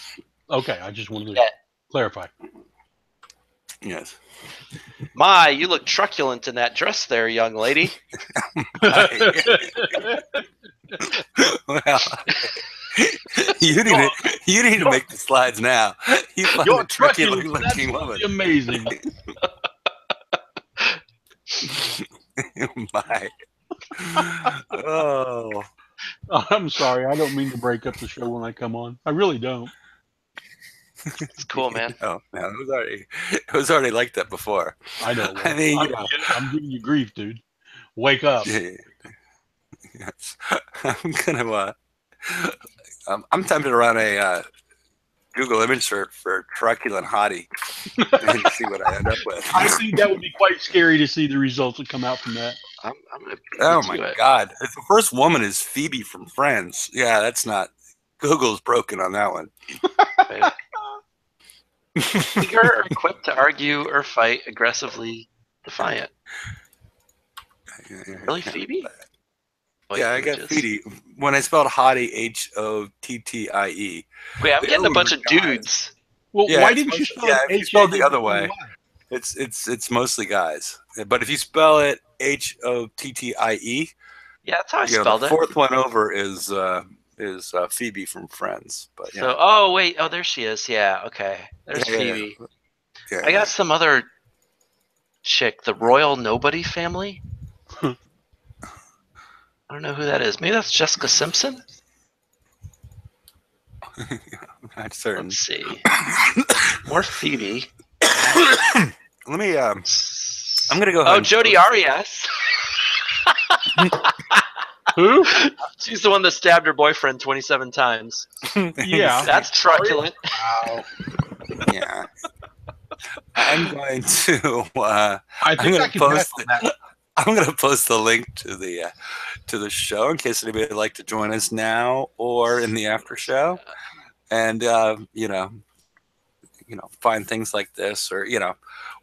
Okay, I just wanted to clarify. Yes. My, you look truculent in that dress there, young lady. Well, you need to make the slides now. You find a truculent looking woman. Amazing. My. Oh. I'm sorry. I don't mean to break up the show when I come on. I really don't. It's cool, man. No, it was already like that before. I know. I mean, I'm giving you grief, dude. Wake up. Yes. I'm gonna I'm tempted to run a Google image search for truculent hottie and see what I end up with. I think that would be quite scary to see the results that come out from that. I'm gonna beat Oh you my to it. God! If the first woman is Phoebe from Friends, yeah, that's not. Google's broken on that one. Eager or equipped to argue or fight, aggressively defiant. Really, Phoebe? Yeah, I got Phoebe. When I spelled hottie, Hottie. Wait, I'm getting a bunch of dudes. Well, Yeah, why didn't you spell it if you spell it the other way? It's mostly guys. But if you spell it Hottie, yeah, that's how I spelled the it. fourth one over is Phoebe from Friends. But yeah. So, oh wait, oh there she is. Yeah, okay. There's Phoebe. Yeah, I got some other chick, the Royal Nobody family. I don't know who that is. Maybe that's Jessica Simpson. Not certain. Let's see. More Phoebe. Let me. I'm gonna go. Oh, Jodi Arias. Who? She's the one that stabbed her boyfriend 27 times. Yeah, that's truculent. Wow. Yeah. I'm going to. I think I can pass on that. I'm going to post the link to the show in case anybody would like to join us now or in the after show, and find things like this, or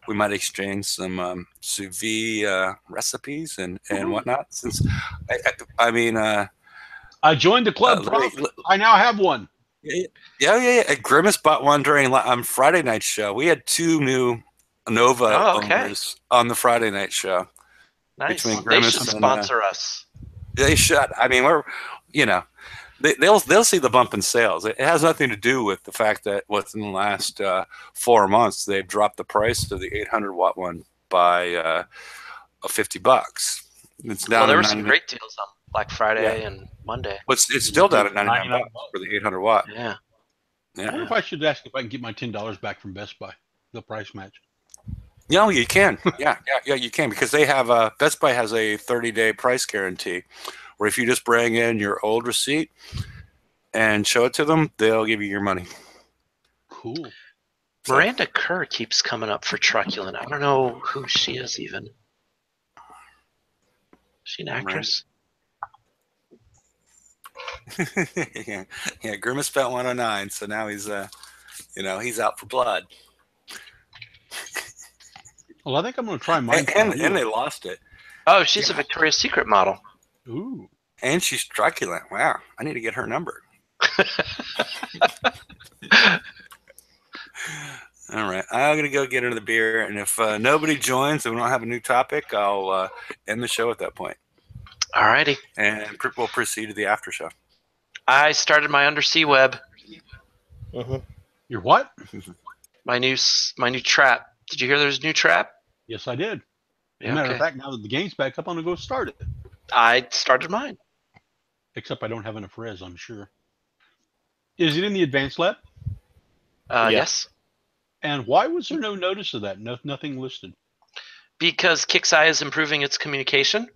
we might exchange some sous vide recipes and whatnot. Since I joined the club. I now have one. Yeah. Grimace bought one during Friday night show. We had 2 new Nova owners on the Friday night show. Nice. They should sponsor us. They should. I mean, we're, they'll see the bump in sales. It has nothing to do with the fact that within the last 4 months they've dropped the price of the 800-watt one by $50. It's down. Well, there were some great deals on Black Friday and Monday. But it's still down at $99 for the 800-watt. Yeah. I wonder if I should ask if I can get my $10 back from Best Buy. The price match. No, you can. Yeah, you can, because they have Best Buy has a 30-day price guarantee, where if you just bring in your old receipt and show it to them, they'll give you your money. Cool. Miranda Kerr keeps coming up for truculent. I don't know who she is even. Is she an actress? Yeah. Grimace spent 109, so now he's he's out for blood. Well, I think I'm going to try mine. And they lost it. Oh, she's a Victoria's Secret model. Ooh. And she's truculent. Wow. I need to get her number. All right. I'm going to go get her the beer. And if nobody joins and we don't have a new topic, I'll end the show at that point. All righty. And we'll proceed to the after show. I started my undersea web. Your what? My new trap. Did you hear there's a new trap? Yes, I did. Yeah, As a matter of fact, now that the game's back up, I'm going to go start it. I started mine. Except I don't have enough res, I'm sure. Is it in the advanced lab? Yes. And why was there no notice of that? Nothing listed. Because Kixeye is improving its communication.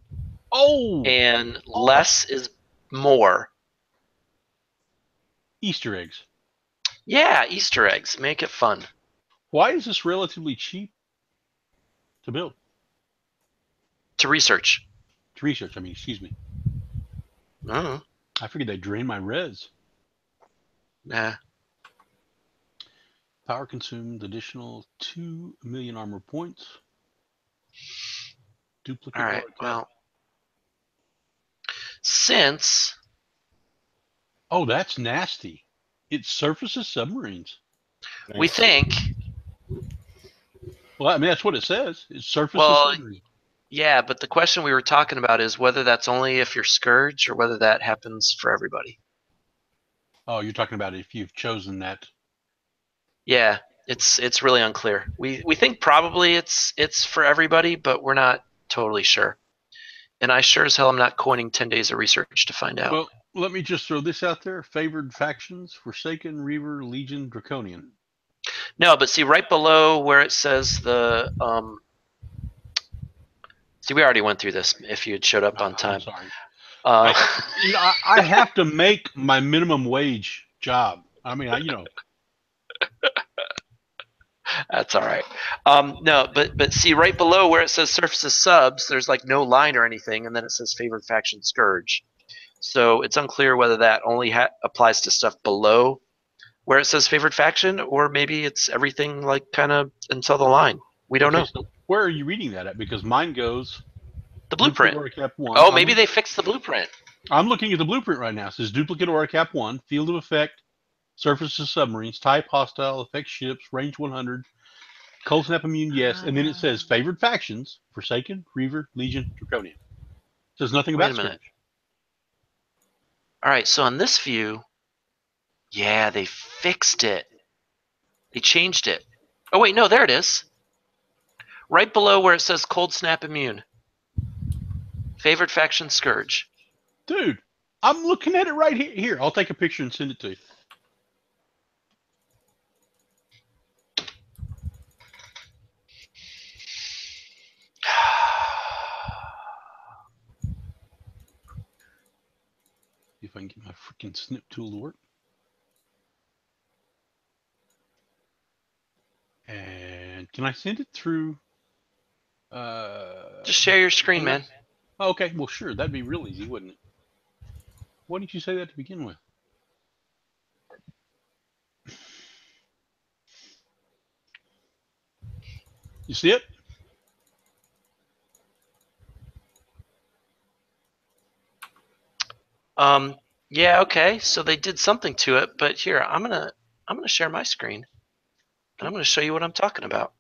Oh! And less is more. Easter eggs. Yeah, Easter eggs. Make it fun. Why is this relatively cheap to build? To research. Excuse me. I figured they'd drain my res. Nah. Power consumed additional 2 million armor points. Duplicate. All right, well. Since. Oh, that's nasty. It surfaces submarines. We think. Well, I mean, that's what it says. It surfaces submarines. Yeah, but the question we were talking about is whether that's only if you're Scourge or whether that happens for everybody. Oh, you're talking about if you've chosen that. Yeah, it's really unclear. We think probably it's for everybody, but we're not totally sure. And I sure as hell am not coining 10 days of research to find out. Well, let me just throw this out there. Favored factions: Forsaken, Reaver, Legion, Draconian. No, but see right below where it says the see, we already went through this if you had showed up on time. I'm sorry. I have to make my minimum wage job. I mean, That's all right. No, but see right below where it says surfaces subs, there's like no line or anything, and then it says favored faction Scourge. So it's unclear whether that only applies to stuff below where it says favored faction, or maybe it's everything like kind of until the line. We don't know. So where are you reading that at? Because mine goes the blueprint. Aura Cap 1. Oh, maybe they fixed the blueprint. I'm looking at the blueprint right now. It says duplicate Aura Cap 1, field of effect, surfaces submarines, type hostile, effect ships, range 100, cold snap immune, yes, and then it says favored factions: Forsaken, Reaver, Legion, Draconian. It says nothing about Scourge. All right, so on this view, yeah, they fixed it. They changed it. Oh wait, no, there it is. Right below where it says cold snap immune. Favored faction Scourge. Dude, I'm looking at it right here. Here, I'll take a picture and send it to you. If I can get my freaking snip tool to work. And can I send it through? Just share your screen, man. Oh, okay, well, sure. That'd be real easy, wouldn't it? Why didn't you say that to begin with? You see it? Yeah, okay. So they did something to it, but here, I'm gonna share my screen. And I'm gonna show you what I'm talking about.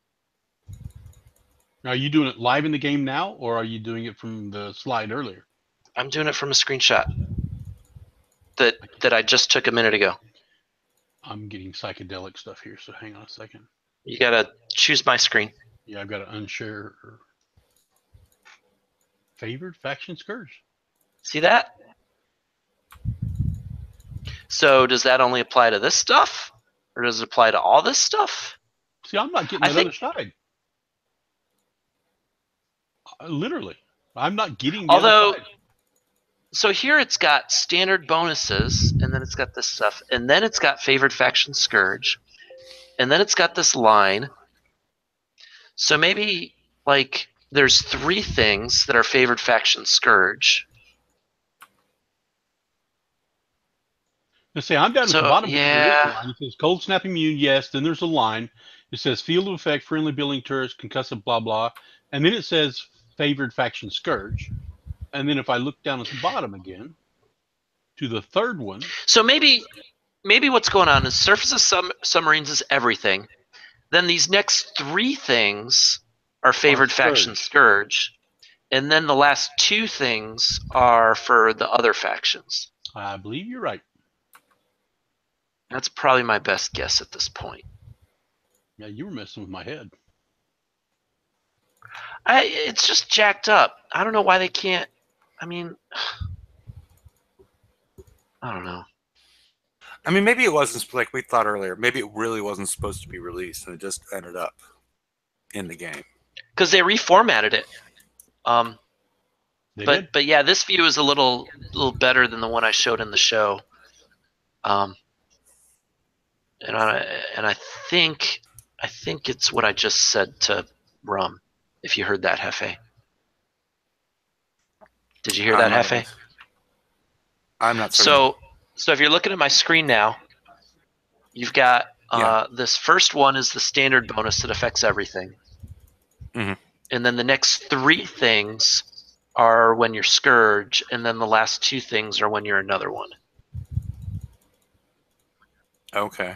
Are you doing it live in the game now, or are you doing it from the slide earlier? I'm doing it from a screenshot that I just took a minute ago. I'm getting psychedelic stuff here, so hang on a second. You gotta choose my screen. Yeah, I've got to unshare. Favored faction Scourge. See that? So does that only apply to this stuff? Or does it apply to all this stuff? See, I'm not getting that other side. Literally. I'm not getting the other side. So here it's got standard bonuses, and then it's got this stuff, and then it's got favored faction Scourge, and then it's got this line. So maybe, like, there's 3 things that are favored faction Scourge. Let's say I'm down at the bottom. Yeah. It says cold snap immune, yes. Then there's a line. It says field of effect, friendly building turrets, concussive, blah, blah. And then it says favored faction Scourge. And then if I look down at the bottom again to the third one. So maybe what's going on is surfaces submarines is everything. Then these next 3 things are favored faction Scourge. And then the last 2 things are for the other factions. I believe you're right. That's probably my best guess at this point. Yeah, you were messing with my head. It's just jacked up. I don't know why they can't. I mean, I don't know. I mean, maybe it wasn't like we thought earlier. Maybe it really wasn't supposed to be released, and it just ended up in the game. Because they reformatted it. They did? But yeah, this view is a little better than the one I showed in the show. And I think it's what I just said to Rum. If you heard that, Hefe. Did you hear that, Hefe? I'm not certain. So if you're looking at my screen now, you've got this first one is the standard bonus that affects everything. Mm-hmm. And then the next 3 things are when you're Scourge, and then the last 2 things are when you're another one. Okay.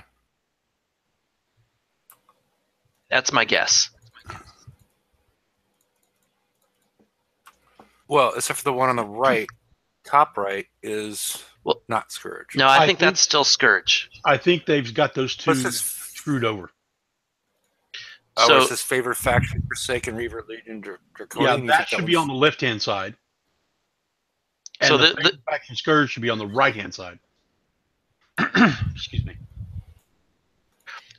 That's my guess. Well, except for the one on the right, top right is not Scourge. No, I think that's still Scourge. I think they've got those 2 screwed over. So it says favored faction, Forsaken, Reaver, Legion, Draconian. Yeah, that should be on the left-hand side. And so the faction Scourge should be on the right-hand side. Excuse me.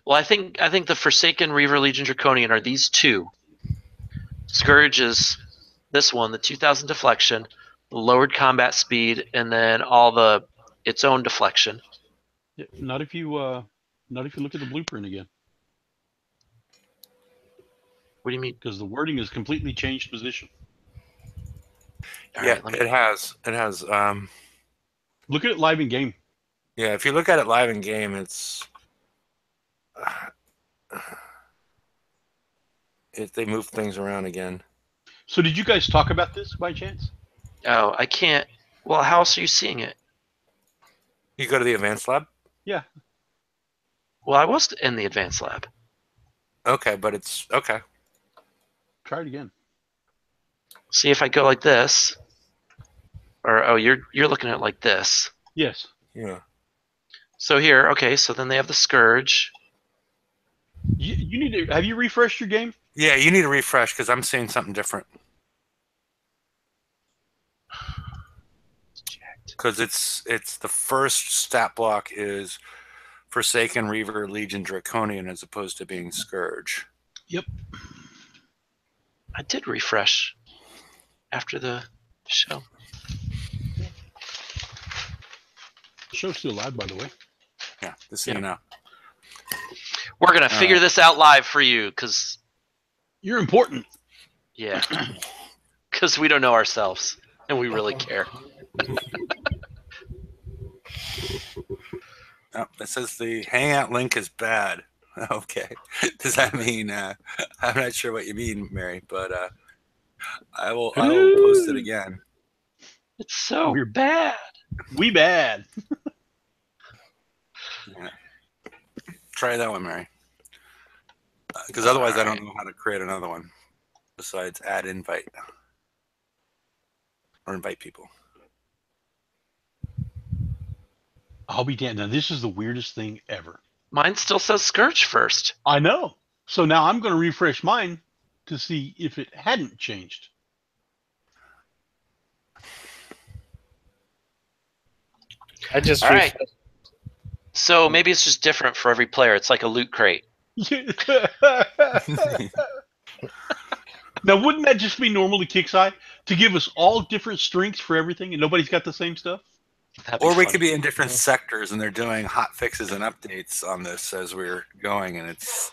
Well, I think the Forsaken, Reaver, Legion, Draconian are these 2. Scourge is this one, the 2000 deflection. lowered combat speed, and then its own deflection. Yeah, not if you look at the blueprint again. What do you mean? Because the wording has completely changed position. Yeah, it has. It has. Look at it live in game. Yeah, if you look at it live in game, it's they move things around again. So did you guys talk about this by chance? Oh, I can't. Well, how else are you seeing it? You go to the advanced lab? Yeah. Well, I was in the advanced lab. Okay, but it's okay. Try it again. See if I go like this. Or oh, you're looking at it like this. Yes. Yeah. So here, okay, so then they have the Scourge. You need to have you refreshed your game? Yeah, you need to refresh because I'm seeing something different. Because it's the first stat block is Forsaken, Reaver, Legion, Draconian as opposed to being Scourge. Yep. I did refresh after the show. The show's still live, by the way. Yeah, this you know. We're gonna figure this out live for you, because you're important. Yeah, because we don't know ourselves, and we really care. Oh, it says the Hangout link is bad. Okay, does that mean? I'm not sure what you mean, Mary, but I will post it again. It's so bad. We bad. Yeah. Try that one, Mary. Because otherwise I don't know how to create another one besides add invite or invite people. I'll be damned. Now, this is the weirdest thing ever. Mine still says Scourge first. I know. So now I'm going to refresh mine to see if it hadn't changed. I just all right. So maybe it's just different for every player. It's like a loot crate. Now, wouldn't that just be normal to Kixeye to give us all different strengths for everything, and nobody's got the same stuff? Or we could be in different sectors, and they're doing hot fixes and updates on this as we're going, and it's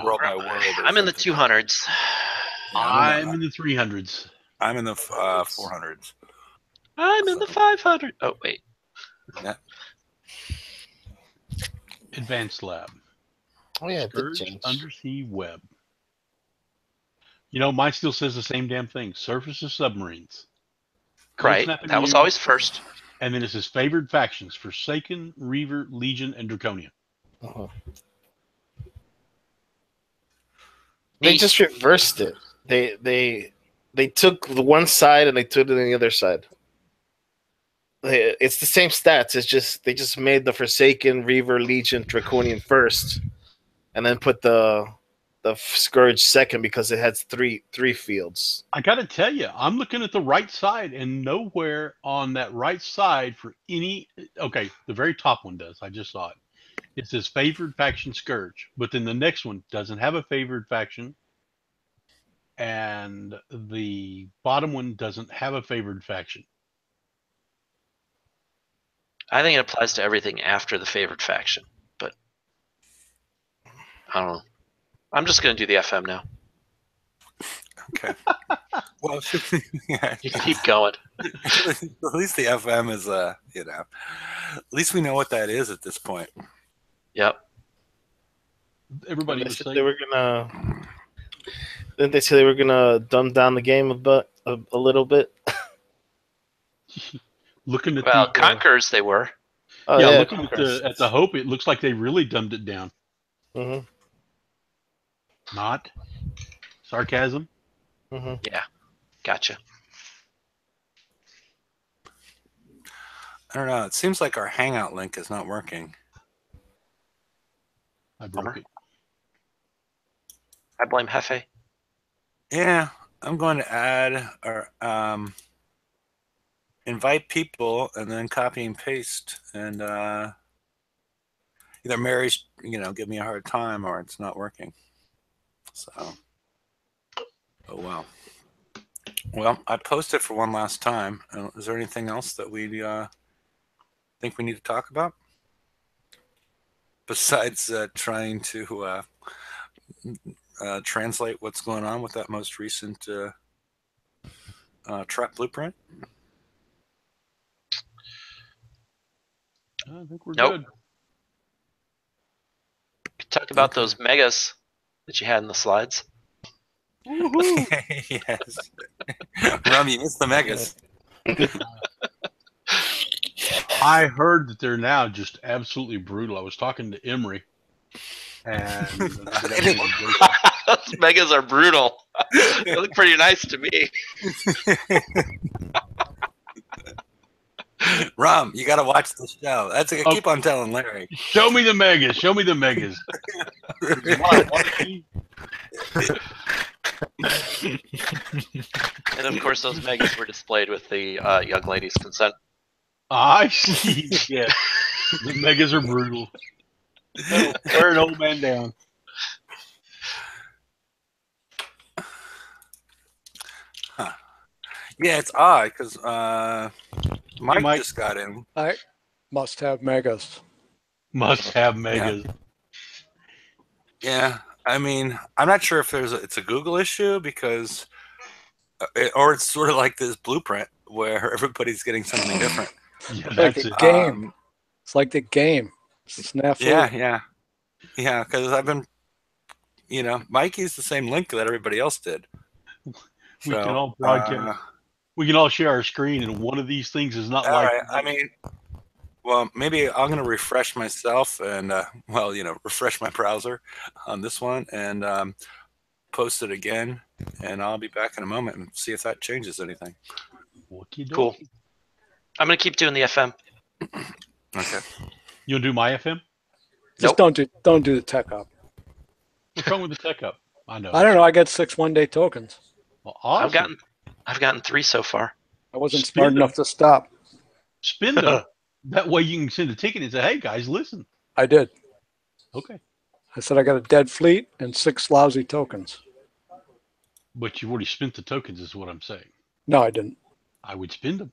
world by world. I'm in the 200s. Yeah, I'm in the 300s. I'm in the 400s. I'm in the 500. Oh wait. Yeah. Advanced lab. Oh yeah, Scourge Undersea Web. You know, mine still says the same damn thing. Surface of submarines. Right. That was always first. And then it says favored factions: Forsaken, Reaver, Legion, and Draconian. They just reversed it. They took the one side and they took it on the other side. It's the same stats. It's just they just made the Forsaken, Reaver, Legion, Draconian first, and then put the Scourge second because it has three fields. I got to tell you, I'm looking at the right side, and nowhere on that right side for any. Okay, the very top one does. I just saw it. It says favored faction Scourge, but then the next one doesn't have a favored faction, and the bottom one doesn't have a favored faction. I think it applies to everything after the favored faction, but I don't know. I'm just going to do the FM now. Okay. Well, yeah. You keep going. At least the FM is, at least we know what that is at this point. Yep. Everybody was saying they were gonna. Didn't they say they were gonna dumb down the game a little bit? Looking at Conquerors, they were. Oh, yeah, looking at the Hope, it looks like they really dumbed it down. Mm-hmm. Not sarcasm. Mm-hmm. Yeah, gotcha. I don't know. It seems like our Hangout link is not working. I broke it. I blame Hefe. Yeah, I'm going to add or invite people and then copy and paste, and either Mary's give me a hard time or it's not working. So, oh well. Well, I posted for one last time. Is there anything else that we think we need to talk about? Besides trying to translate what's going on with that most recent trap blueprint? I think we're Nope. good. Talk about Okay. those megas that you had in the slides. Woohoo! Yes. Rum, you missed the megas. I heard that they're now just absolutely brutal. I was talking to Emery, and Those megas are brutal. They look pretty nice to me. Rum, you got to watch the show. That's I keep on telling Larry. Show me the megas. Show me the megas. And of course, those megas were displayed with the young lady's consent. I see. Yeah, the megas are brutal. Wear an old man down. Huh. Yeah, it's odd because Mike, Mike just got in. I must have megas. Must have megas. Yeah, I mean, I'm not sure if it's a Google issue because, or it's sort of like this blueprint where everybody's getting something different. Yeah, Like that's the it. game. It's like the game. Snafu. Yeah. Because I've been, Mike used the same link that everybody else did. We can all broadcast. We can all share our screen, and one of these things is not all like. right. I mean, well, maybe I'm going to refresh myself and, refresh my browser on this one and post it again. And I'll be back in a moment and see if that changes anything. Cool. I'm going to keep doing the FM. Okay. You'll do my FM? Just don't do the tech up. What's wrong with the tech up? I know. I don't know. I got 6 one-day tokens. Well, awesome. I've gotten 3 so far. I wasn't smart enough to stop. Spin them. That way you can send a ticket and say, "Hey guys, listen." I did. Okay. I said I got a dead fleet and 6 lousy tokens. But you've already spent the tokens, is what I'm saying. No, I didn't. I would spend them.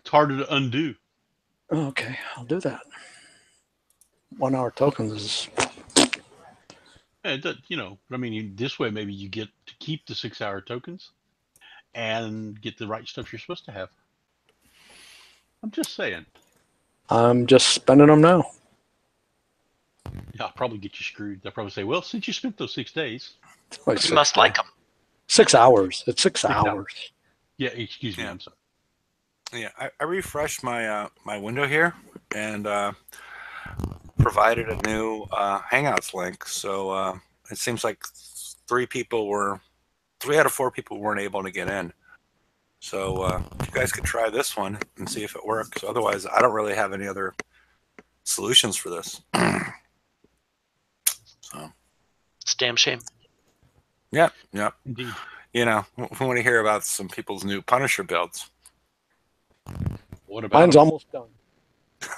It's harder to undo. Okay, I'll do that. 1 hour tokens is. And but I mean, this way maybe you get to keep the 6-hour tokens and get the right stuff you're supposed to have. I'm just saying. I'm just spending them now. Yeah, I'll probably get you screwed. They'll probably say, "Well, since you spent those 6 days, You must like them." 6 hours. It's 6 hours. Yeah, excuse me. Yeah. I'm sorry. Yeah, I refreshed my my window here and provided a new Hangouts link. So it seems like 3 out of 4 people weren't able to get in. So if you guys could try this one and see if it works. Otherwise, I don't really have any other solutions for this. So It's a damn shame. yeah. Indeed. We want to hear about some people's new Punisher builds. What about Mine's almost done.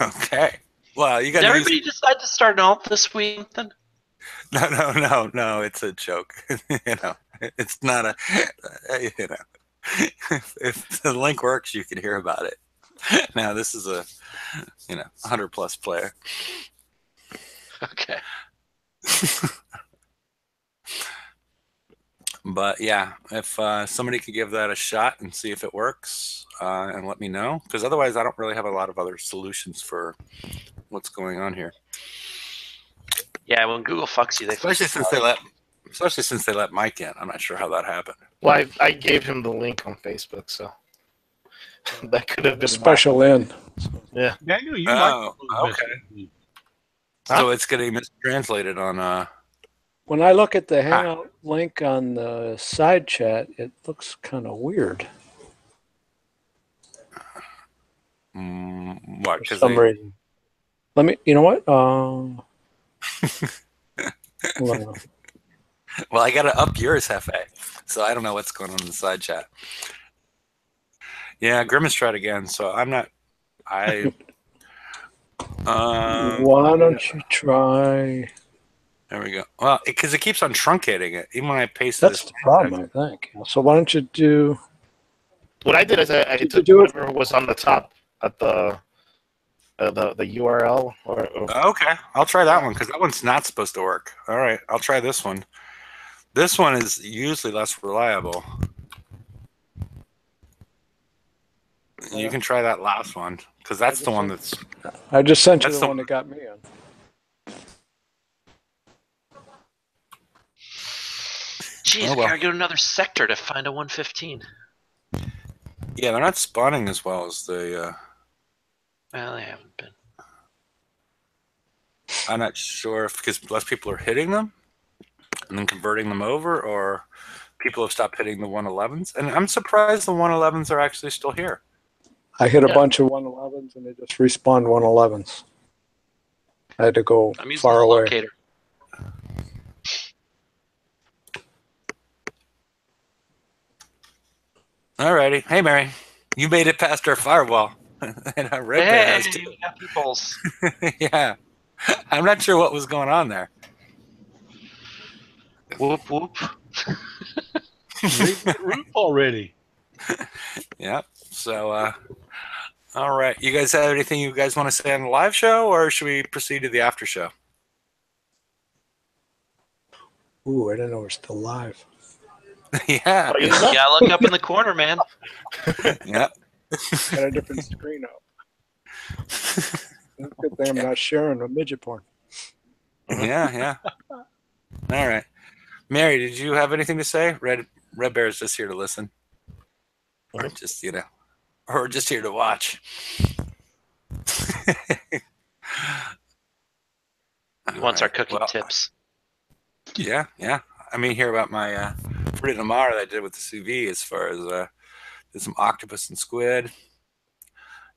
Okay. Well, you got. Did everybody decide to start an alt this week then? No. It's a joke. It's not a. If the link works, you can hear about it. Now this is a, 100+ player. Okay. But yeah, if somebody could give that a shot and see if it works, and let me know, because otherwise I don't really have a lot of other solutions for what's going on here. Yeah, when Google fucks you, Especially since they let Mike in. I'm not sure how that happened. Well, I gave him the link on Facebook, so that could have been Special in. Yeah. Daniel, you Oh, like okay. So it's getting mistranslated on. When I look at the Hangout link on the side chat, it looks kind of weird. What? For some reason. Let me. You know what? Hold on. Well, I got to up yours, Hefe. So I don't know what's going on in the side chat. Yeah, Grimace tried again, so I'm not. Why don't you try? There we go. Well, because it keeps on truncating it, even when I paste That's this. the problem, I think. So why don't you do? What I did is I took do it. whatever was on the top at the URL or Okay, I'll try that one because that one's not supposed to work. All right, I'll try this one. This one is usually less reliable. You can try that last one because that's the one that's. I just sent you That's the the one that got me on. Jeez, Oh, we well. gotta go to another sector to find a 115. Yeah, they're not spawning as well as the. Well, they haven't been. I'm not sure if because less people are hitting them and then converting them over, or people have stopped hitting the 111s. And I'm surprised the 111s are actually still here. I hit a bunch of 111s and they just respawned 111s. I had to go I'm using far the away. locator. Alrighty. Hey, Mary, you made it past our firewall, and our red bear has too. We got peoples. Yeah, I'm not sure what was going on there. Whoop whoop. Read the roof already. Yeah. So, all right. You guys have anything you guys want to say on the live show, or should we proceed to the after show? Ooh, I didn't know we're still live. Yeah. Yeah, look up in the corner, man. Yeah. Got a different screen up. Good thing I'm not sharing with midget porn. Yeah. Yeah. All right. Mary, did you have anything to say? Red Bear is just here to listen, or just or just here to watch. He wants our cooking tips. Yeah, yeah. I mean, hear about my fruit amar that I did with the sous vide as far as did some octopus and squid.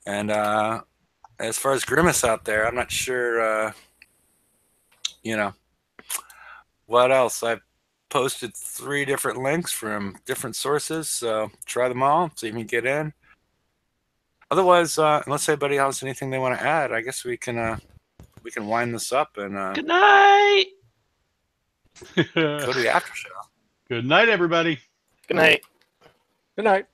And as far as grimace out there, I'm not sure, what else. I posted 3 different links from different sources, so try them all, see if you can get in. Otherwise, unless anybody has anything they want to add, I guess we can wind this up and Good night. go to the after show. Good night, everybody. Good night. Good night.